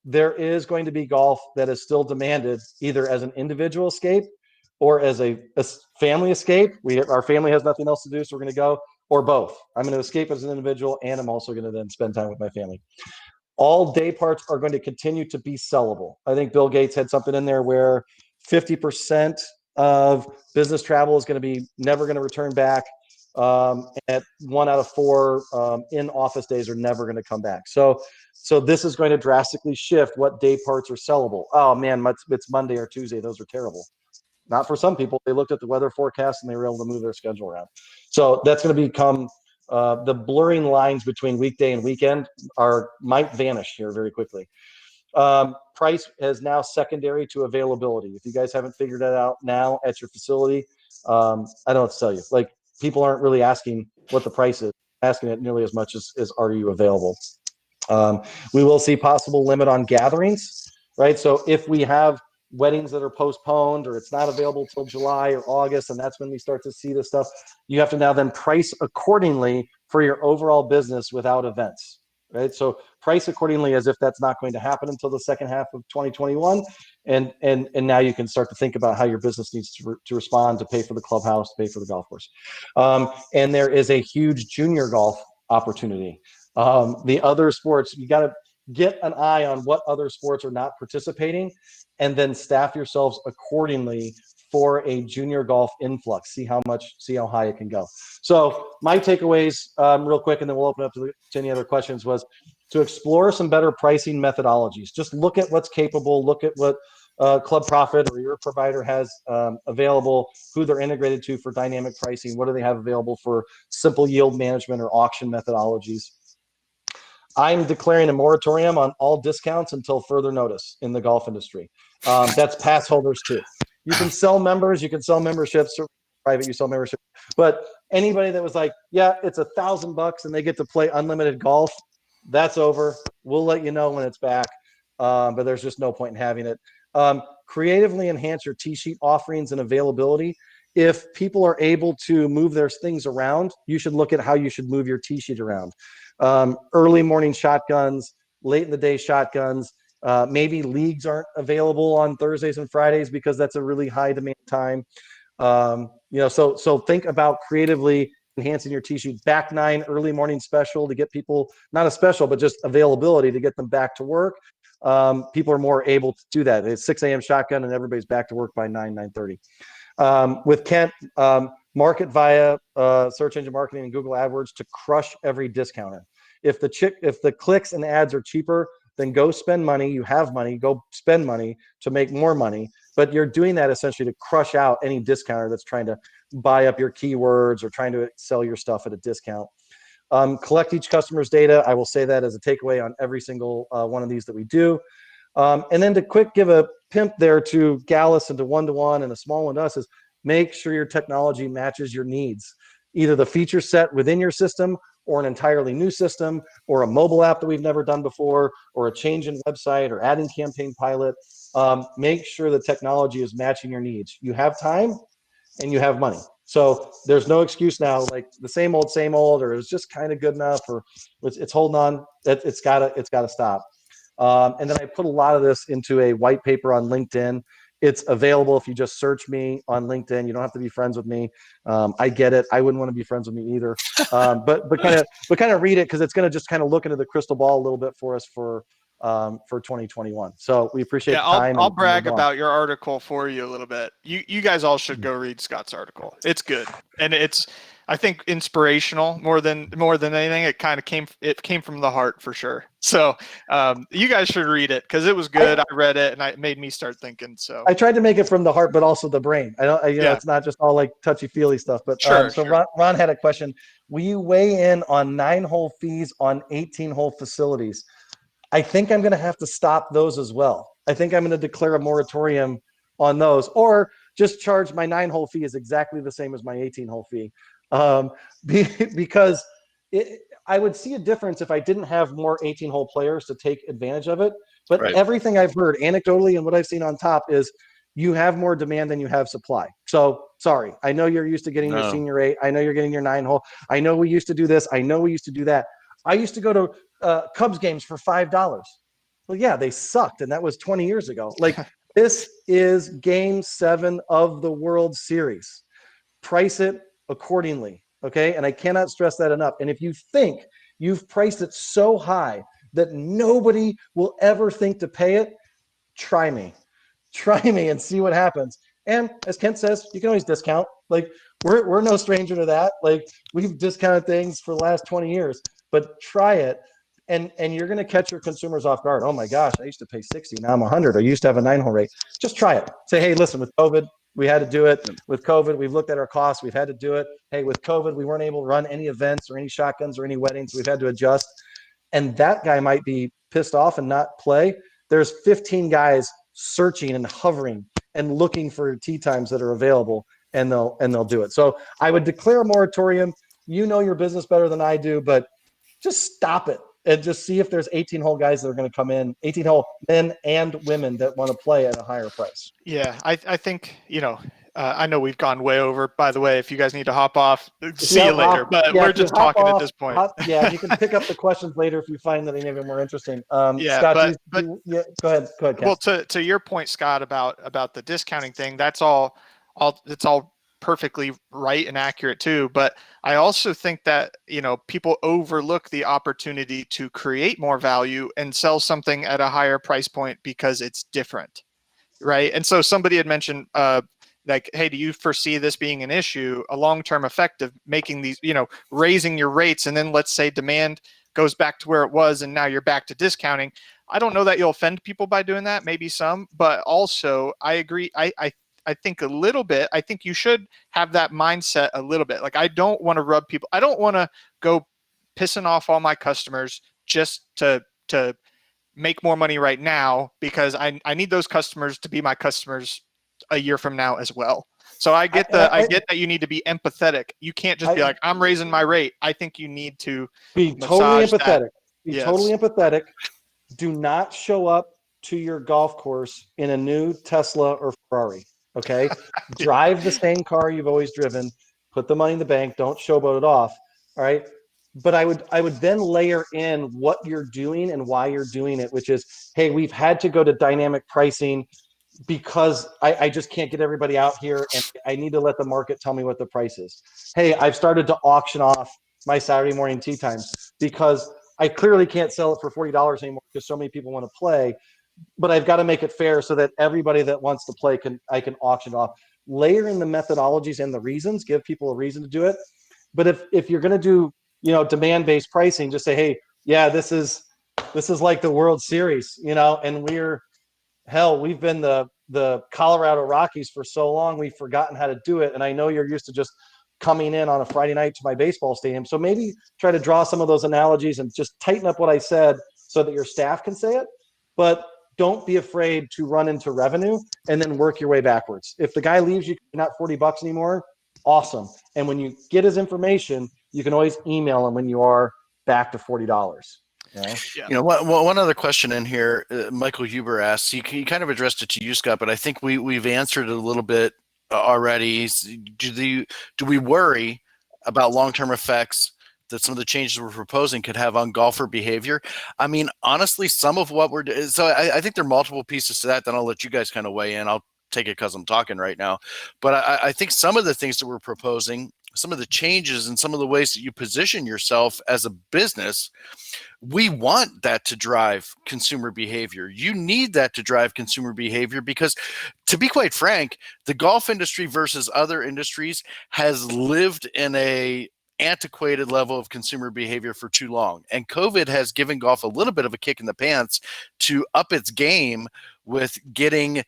There is going to be golf that is still demanded either as an individual escape or as a family escape. Our family has nothing else to do, so we're going to go, or both. I'm going to escape as an individual, and I'm also going to then spend time with my family. All day parts are going to continue to be sellable. I think Bill Gates had something in there where 50% of business travel is going to be never going to return back. At 1 out of 4 in-office days are never going to come back. So this is going to drastically shift what day parts are sellable. Oh man, it's Monday or Tuesday. Those are terrible. Not for some people. They looked at the weather forecast and they were able to move their schedule around. So that's going to become the blurring lines between weekday and weekend might vanish here very quickly. Price is now secondary to availability. If you guys haven't figured that out now at your facility, I don't know what to tell you. Like, people aren't really asking what the price is, asking it nearly as much as are you available. We will see possible limit on gatherings, right? So if we have weddings that are postponed or it's not available till July or August, and that's when we start to see this stuff, you have to now then price accordingly for your overall business without events, right? So price accordingly as if that's not going to happen until the second half of 2021. And now you can start to think about how your business needs to respond, to pay for the clubhouse, pay for the golf course. And there is a huge junior golf opportunity. The other sports, you got to get an eye on what other sports are not participating, and then staff yourselves accordingly for a junior golf influx. See how high it can go. So my takeaways, real quick, and then we'll open up to any other questions, was to explore some better pricing methodologies. Just look at what's capable, look at what Club Profit or your provider has available, who they're integrated to for dynamic pricing, what do they have available for simple yield management or auction methodologies. I'm declaring a moratorium on all discounts until further notice in the golf industry. That's pass holders too. You can sell members, you can sell memberships, or private, you sell memberships. But anybody that was like, yeah, it's $1,000 and they get to play unlimited golf, that's over. We'll let you know when it's back. But there's just no point in having it. Creatively enhance your tee sheet offerings and availability. If people are able to move their things around, you should look at how you should move your tee sheet around. Early morning shotguns, late in the day shotguns. Maybe leagues aren't available on Thursdays and Fridays because that's a really high demand time. So think about creatively enhancing your tee sheet. Back 9 early morning special to get people, not a special, but just availability to get them back to work. People are more able to do that. It's 6 a.m. shotgun and everybody's back to work by 9:30. With Kent, market via search engine marketing and Google AdWords to crush every discounter. If the clicks and ads are cheaper, then go spend money. You have money, go spend money to make more money. But you're doing that essentially to crush out any discounter that's trying to buy up your keywords or trying to sell your stuff at a discount. Collect each customer's data. I will say that as a takeaway on every single one of these that we do. And then to give a pimp there to Gallus and to one-to-one and a small one to us is make sure your technology matches your needs. Either the feature set within your system or an entirely new system or a mobile app that we've never done before or a change in website or adding campaign pilot. Make sure the technology is matching your needs. You have time and you have money. So there's no excuse now, like the same old, or it's just kind of good enough, or it's holding on. It's gotta stop. And then I put a lot of this into a white paper on LinkedIn. It's available if you just search me on LinkedIn. You don't have to be friends with me. I get it. I wouldn't want to be friends with me either. But kind of read it, because it's going to just kind of look into the crystal ball a little bit for us for 2021. So we appreciate the time. I'll brag about your article for you a little bit. You guys all should go read Scott's article. It's good, and I think inspirational more than anything. It came from the heart for sure. So you guys should read it because it was good. I read it and it made me start thinking. So I tried to make it from the heart, but also the brain. It's not just all like touchy feely stuff. But sure. Ron had a question. Will you weigh in on 9-hole fees on 18-hole facilities? I think I'm going to have to stop those as well. I think I'm going to declare a moratorium on those, or just charge my 9-hole fee is exactly the same as my 18-hole fee. Because I would see a difference if I didn't have more 18-hole players to take advantage of it. But everything I've heard anecdotally and what I've seen on top is you have more demand than you have supply. So sorry, I know you're used to getting your senior 8. I know you're getting your 9-hole. I know we used to do this. I know we used to do that. I used to go to Cubs games for $5. Well, yeah, they sucked, and that was 20 years ago. Like, this is Game 7 of the World Series. Price it accordingly, okay? And I cannot stress that enough. And if you think you've priced it so high that nobody will ever think to pay it, try me and see what happens. And as Kent says, you can always discount. Like, we're no stranger to that. Like, we've discounted things for the last 20 years, but try it. And you're going to catch your consumers off guard. Oh my gosh, I used to pay 60, now I'm 100. I used to have a 9-hole rate. Just try it. Say, hey, listen, with COVID, we had to do it. With COVID, we've looked at our costs. We've had to do it. Hey, with COVID, we weren't able to run any events or any shotguns or any weddings. We've had to adjust. And that guy might be pissed off and not play. There's 15 guys searching and hovering and looking for tee times that are available, and they'll do it. So I would declare a moratorium. You know your business better than I do, but just stop it and just see if there's 18-hole guys that are going to come in, 18-hole men and women that want to play at a higher price. Yeah, I think, I know we've gone way over, by the way. If you guys need to hop off, see you later. But we're just talking at this point. You can pick up the questions later if you find that any of them are interesting. Scott, go ahead. Ken. Well, to your point, Scott, about the discounting thing, it's all perfectly right and accurate too. But I also think that, people overlook the opportunity to create more value and sell something at a higher price point because it's different. Right. And so somebody had mentioned, like, hey, do you foresee this being an issue, a long-term effect of making these, raising your rates, and then let's say demand goes back to where it was and now you're back to discounting? I don't know that you'll offend people by doing that, maybe some, but also I agree. I think a little bit, I think you should have that mindset a little bit. Like, I don't want to rub people. I don't want to go pissing off all my customers just to make more money right now, because I need those customers to be my customers a year from now as well. So I get that you need to be empathetic. You can't just be like, I'm raising my rate. I think you need to be totally empathetic. Totally empathetic. Do not show up to your golf course in a new Tesla or Ferrari. Okay. Drive the same car you've always driven, put the money in the bank. Don't showboat it off. All right. But I would then layer in what you're doing and why you're doing it, which is, hey, we've had to go to dynamic pricing because I just can't get everybody out here, and I need to let the market tell me what the price is. Hey, I've started to auction off my Saturday morning tee times because I clearly can't sell it for $40 anymore because so many people want to play, but I've got to make it fair so that everybody that wants to play I can auction off. Layer in the methodologies and the reasons, give people a reason to do it. But if you're going to do, demand-based pricing, just say, hey, yeah, this is like the World Series, and we've been the Colorado Rockies for so long, we've forgotten how to do it. And I know you're used to just coming in on a Friday night to my baseball stadium. So maybe try to draw some of those analogies and just tighten up what I said so that your staff can say it. But don't be afraid to run into revenue and then work your way backwards. If the guy leaves you not $40 anymore, awesome. And when you get his information, you can always email him when you are back to $40. One other question in here, Michael Huber asks, you kind of addressed it to you, Scott, but I think we've answered it a little bit already. Do we worry about long-term effects that some of the changes we're proposing could have on golfer behavior? I mean, honestly, some of what we're doing, so I think there are multiple pieces to that. Then I'll let you guys kind of weigh in. I'll take it because I'm talking right now. But I think some of the things that we're proposing some of the changes and some of the ways that you position yourself as a business, we want that to drive consumer behavior. You need that to drive consumer behavior because, to be quite frank, the golf industry versus other industries has lived in a antiquated level of consumer behavior for too long. And COVID has given golf a little bit of a kick in the pants to up its game with getting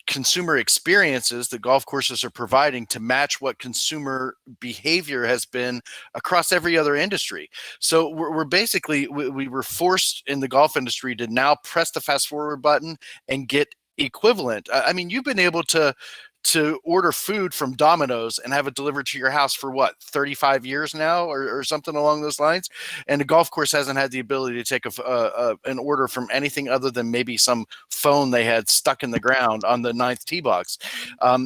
consumer experiences that golf courses are providing to match what consumer behavior has been across every other industry. So we're basically, we were forced in the golf industry to now press the fast forward button and get equivalent. I mean, you've been able to order food from Domino's and have it delivered to your house for what, 35 years now or something along those lines. And the golf course hasn't had the ability to take an order from anything other than maybe some phone they had stuck in the ground on the 9th tee box.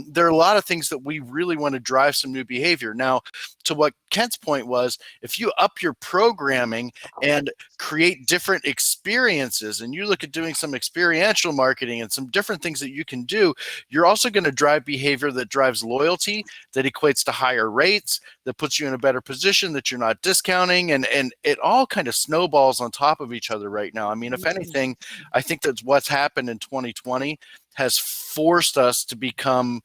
There are a lot of things that we really want to drive some new behavior. Now, to what Kent's point was, if you up your programming and create different experiences and you look at doing some experiential marketing and some different things that you can do, you're also going to drive behavior that drives loyalty, that equates to higher rates, that puts you in a better position, that you're not discounting, and it all kind of snowballs on top of each other right now. I mean, if anything, I think that's what's happened in 2020 has forced us to become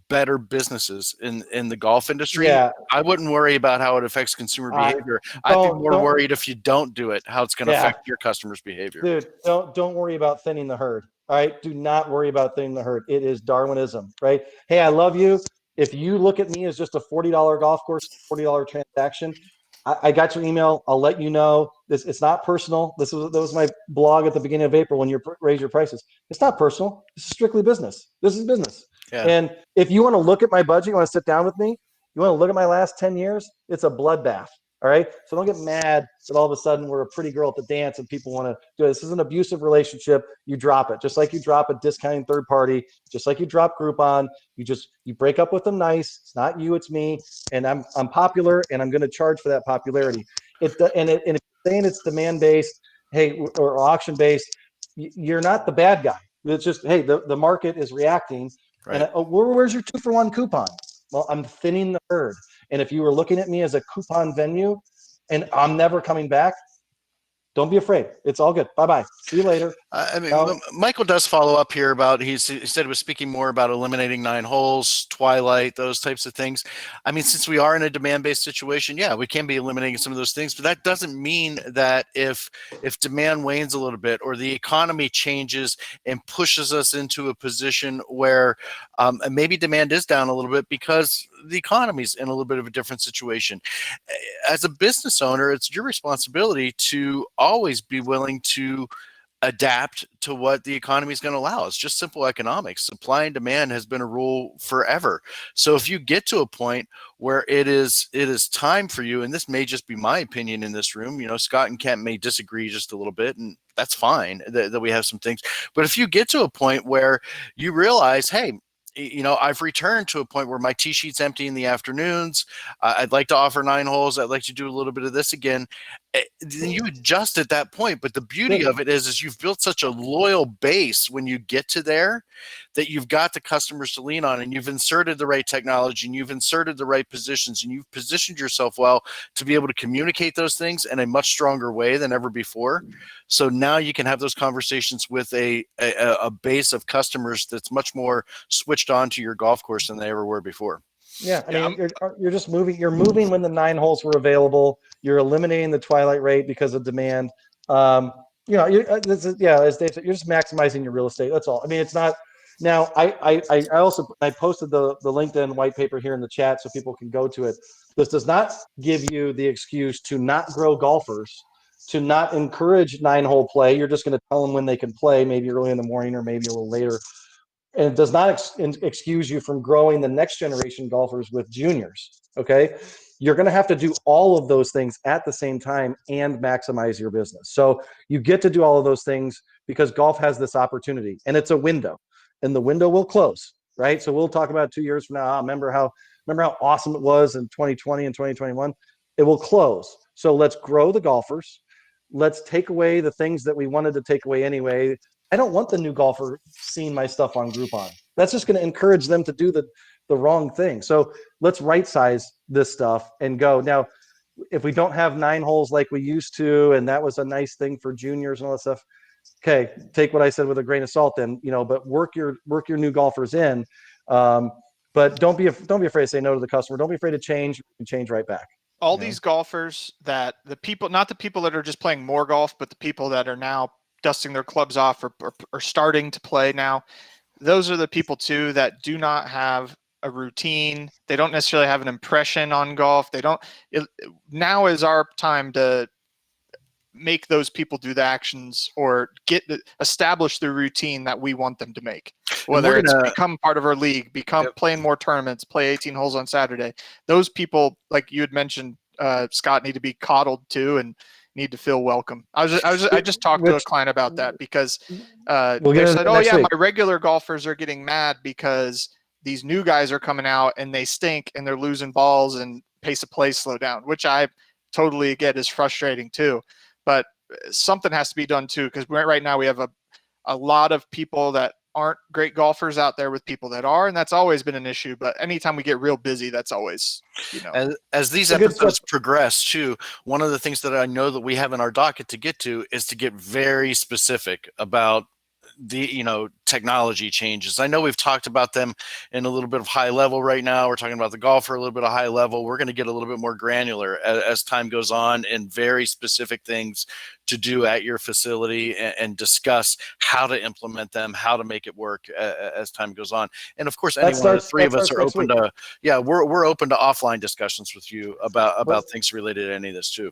better businesses in the golf industry. Yeah. I wouldn't worry about how it affects consumer behavior. I'd be more worried if you don't do it, how it's going to affect your customers' behavior. Dude, don't worry about thinning the herd. All right. Do not worry about thinning the herd. It is Darwinism, right? Hey, I love you. If you look at me as just a $40 golf course, $40 transaction, I got your email. I'll let you know. It's not personal. That was my blog at the beginning of April when you raise your prices. It's not personal. This is strictly business. This is business. Yeah. And if you want to look at my budget, you want to sit down with me, you want to look at my last 10 years, it's a bloodbath. All right. So don't get mad that all of a sudden we're a pretty girl at the dance and people want to do it. This is an abusive relationship. You drop it. Just like you drop a discounting third party, just like you drop Groupon, you break up with them nice. It's not you, it's me. And I'm popular and I'm going to charge for that popularity. And if you're saying it's demand based, hey, or auction based, you're not the bad guy. It's just, hey, the market is reacting. Right. And where's your 2-for-1 coupon? Well, I'm thinning the herd. And if you were looking at me as a coupon venue and I'm never coming back, don't be afraid. It's all good. Bye-bye. See you later. I mean, Michael does follow up here about, he said he was speaking more about eliminating 9 holes, twilight, those types of things. I mean, since we are in a demand-based situation, yeah, we can be eliminating some of those things, but that doesn't mean that if demand wanes a little bit or the economy changes and pushes us into a position where maybe demand is down a little bit because the economy's in a little bit of a different situation. As a business owner, it's your responsibility to always be willing to adapt to what the economy is going to allow. It's just simple economics. Supply and demand has been a rule forever. So if you get to a point where it is time for you, and this may just be my opinion in this room, you know, Scott and Kent may disagree just a little bit, and that's fine that we have some things. But if you get to a point where you realize, hey, you know, I've returned to a point where my tee sheet's empty in the afternoons. I'd like to offer 9 holes. I'd like to do a little bit of this again. Then you adjust at that point. But the beauty of it is you've built such a loyal base when you get to there that you've got the customers to lean on, and you've inserted the right technology, and you've inserted the right positions, and you've positioned yourself well to be able to communicate those things in a much stronger way than ever before. So now you can have those conversations with a base of customers that's much more switched on to your golf course than they ever were before. Yeah, I mean, you're just moving. You're moving when the 9 holes were available. You're eliminating the twilight rate because of demand. You know, as Dave said, you're just maximizing your real estate. That's all. I mean, it's not. Now, I also posted the LinkedIn white paper here in the chat so people can go to it. This does not give you the excuse to not grow golfers, to not encourage 9-hole play. You're just going to tell them when they can play, maybe early in the morning or maybe a little later. And it does not excuse you from growing the next generation golfers with juniors, okay? You're going to have to do all of those things at the same time and maximize your business. So you get to do all of those things because golf has this opportunity, and it's a window, and the window will close, right? So we'll talk about 2 years from now. Remember how awesome it was in 2020 and 2021? It will close. So let's grow the golfers. Let's take away the things that we wanted to take away anyway. I don't want the new golfer seeing my stuff on Groupon. That's just going to encourage them to do the wrong thing. So let's right size this stuff and go. Now, if we don't have 9 holes like we used to, and that was a nice thing for juniors and all that stuff, okay, take what I said with a grain of salt then, but work your new golfers in. But don't be afraid to say no to the customer. Don't be afraid to change and change right back. All these golfers not the people that are just playing more golf, but the people that are now dusting their clubs off or starting to play now, those are the people too that do not have a routine. They don't necessarily have an impression on golf. Now is our time to make those people do the actions or establish the routine that we want them to make, whether it's become part of our league, playing more tournaments, play 18 holes on Saturday. Those people, like you had mentioned, Scott, need to be coddled too and need to feel welcome. I just talked to a client about that because they said, oh yeah, my regular golfers are getting mad because these new guys are coming out and they stink and they're losing balls and pace of play slow down, which I totally get is frustrating too. But something has to be done too, because right now we have a lot of people that aren't great golfers out there with people that are, and that's always been an issue. But anytime we get real busy, that's always, As these episodes progress too, one of the things that I know that we have in our docket to get to is to get very specific about the technology changes. I know we've talked about them in a little bit of high level right now. We're talking about the golfer a little bit of high level. We're going to get a little bit more granular as time goes on, and very specific things to do at your facility and discuss how to implement them, how to make it work as time goes on. And of course, any one of the three of us are open to we're open to offline discussions with you about things related to any of this too.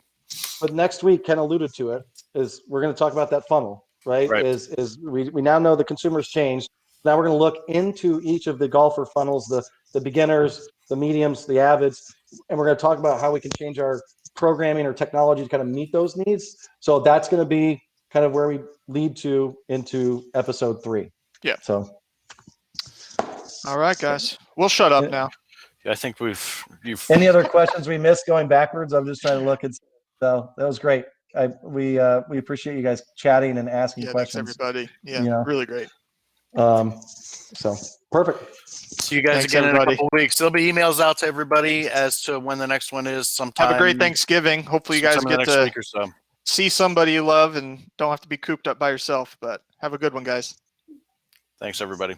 But next week, Ken alluded to it, is we're going to talk about that funnel. Right. Is we now know the consumer's changed. Now we're going to look into each of the golfer funnels, the beginners, the mediums, the avids, and we're going to talk about how we can change our programming or technology to kind of meet those needs. So that's going to be kind of where we lead to into episode 3. Yeah. So. All right, guys. We'll shut up now. Yeah, I think Any other questions we missed going backwards? I'm just trying to look. So that was great. We appreciate you guys chatting and asking questions. Thanks everybody. Yeah, really great. So perfect. See you guys again in a couple weeks. There'll be emails out to everybody as to when the next one is. Sometime. Have a great Thanksgiving. Hopefully you guys get to week or so. See somebody you love and don't have to be cooped up by yourself. But have a good one, guys. Thanks, everybody.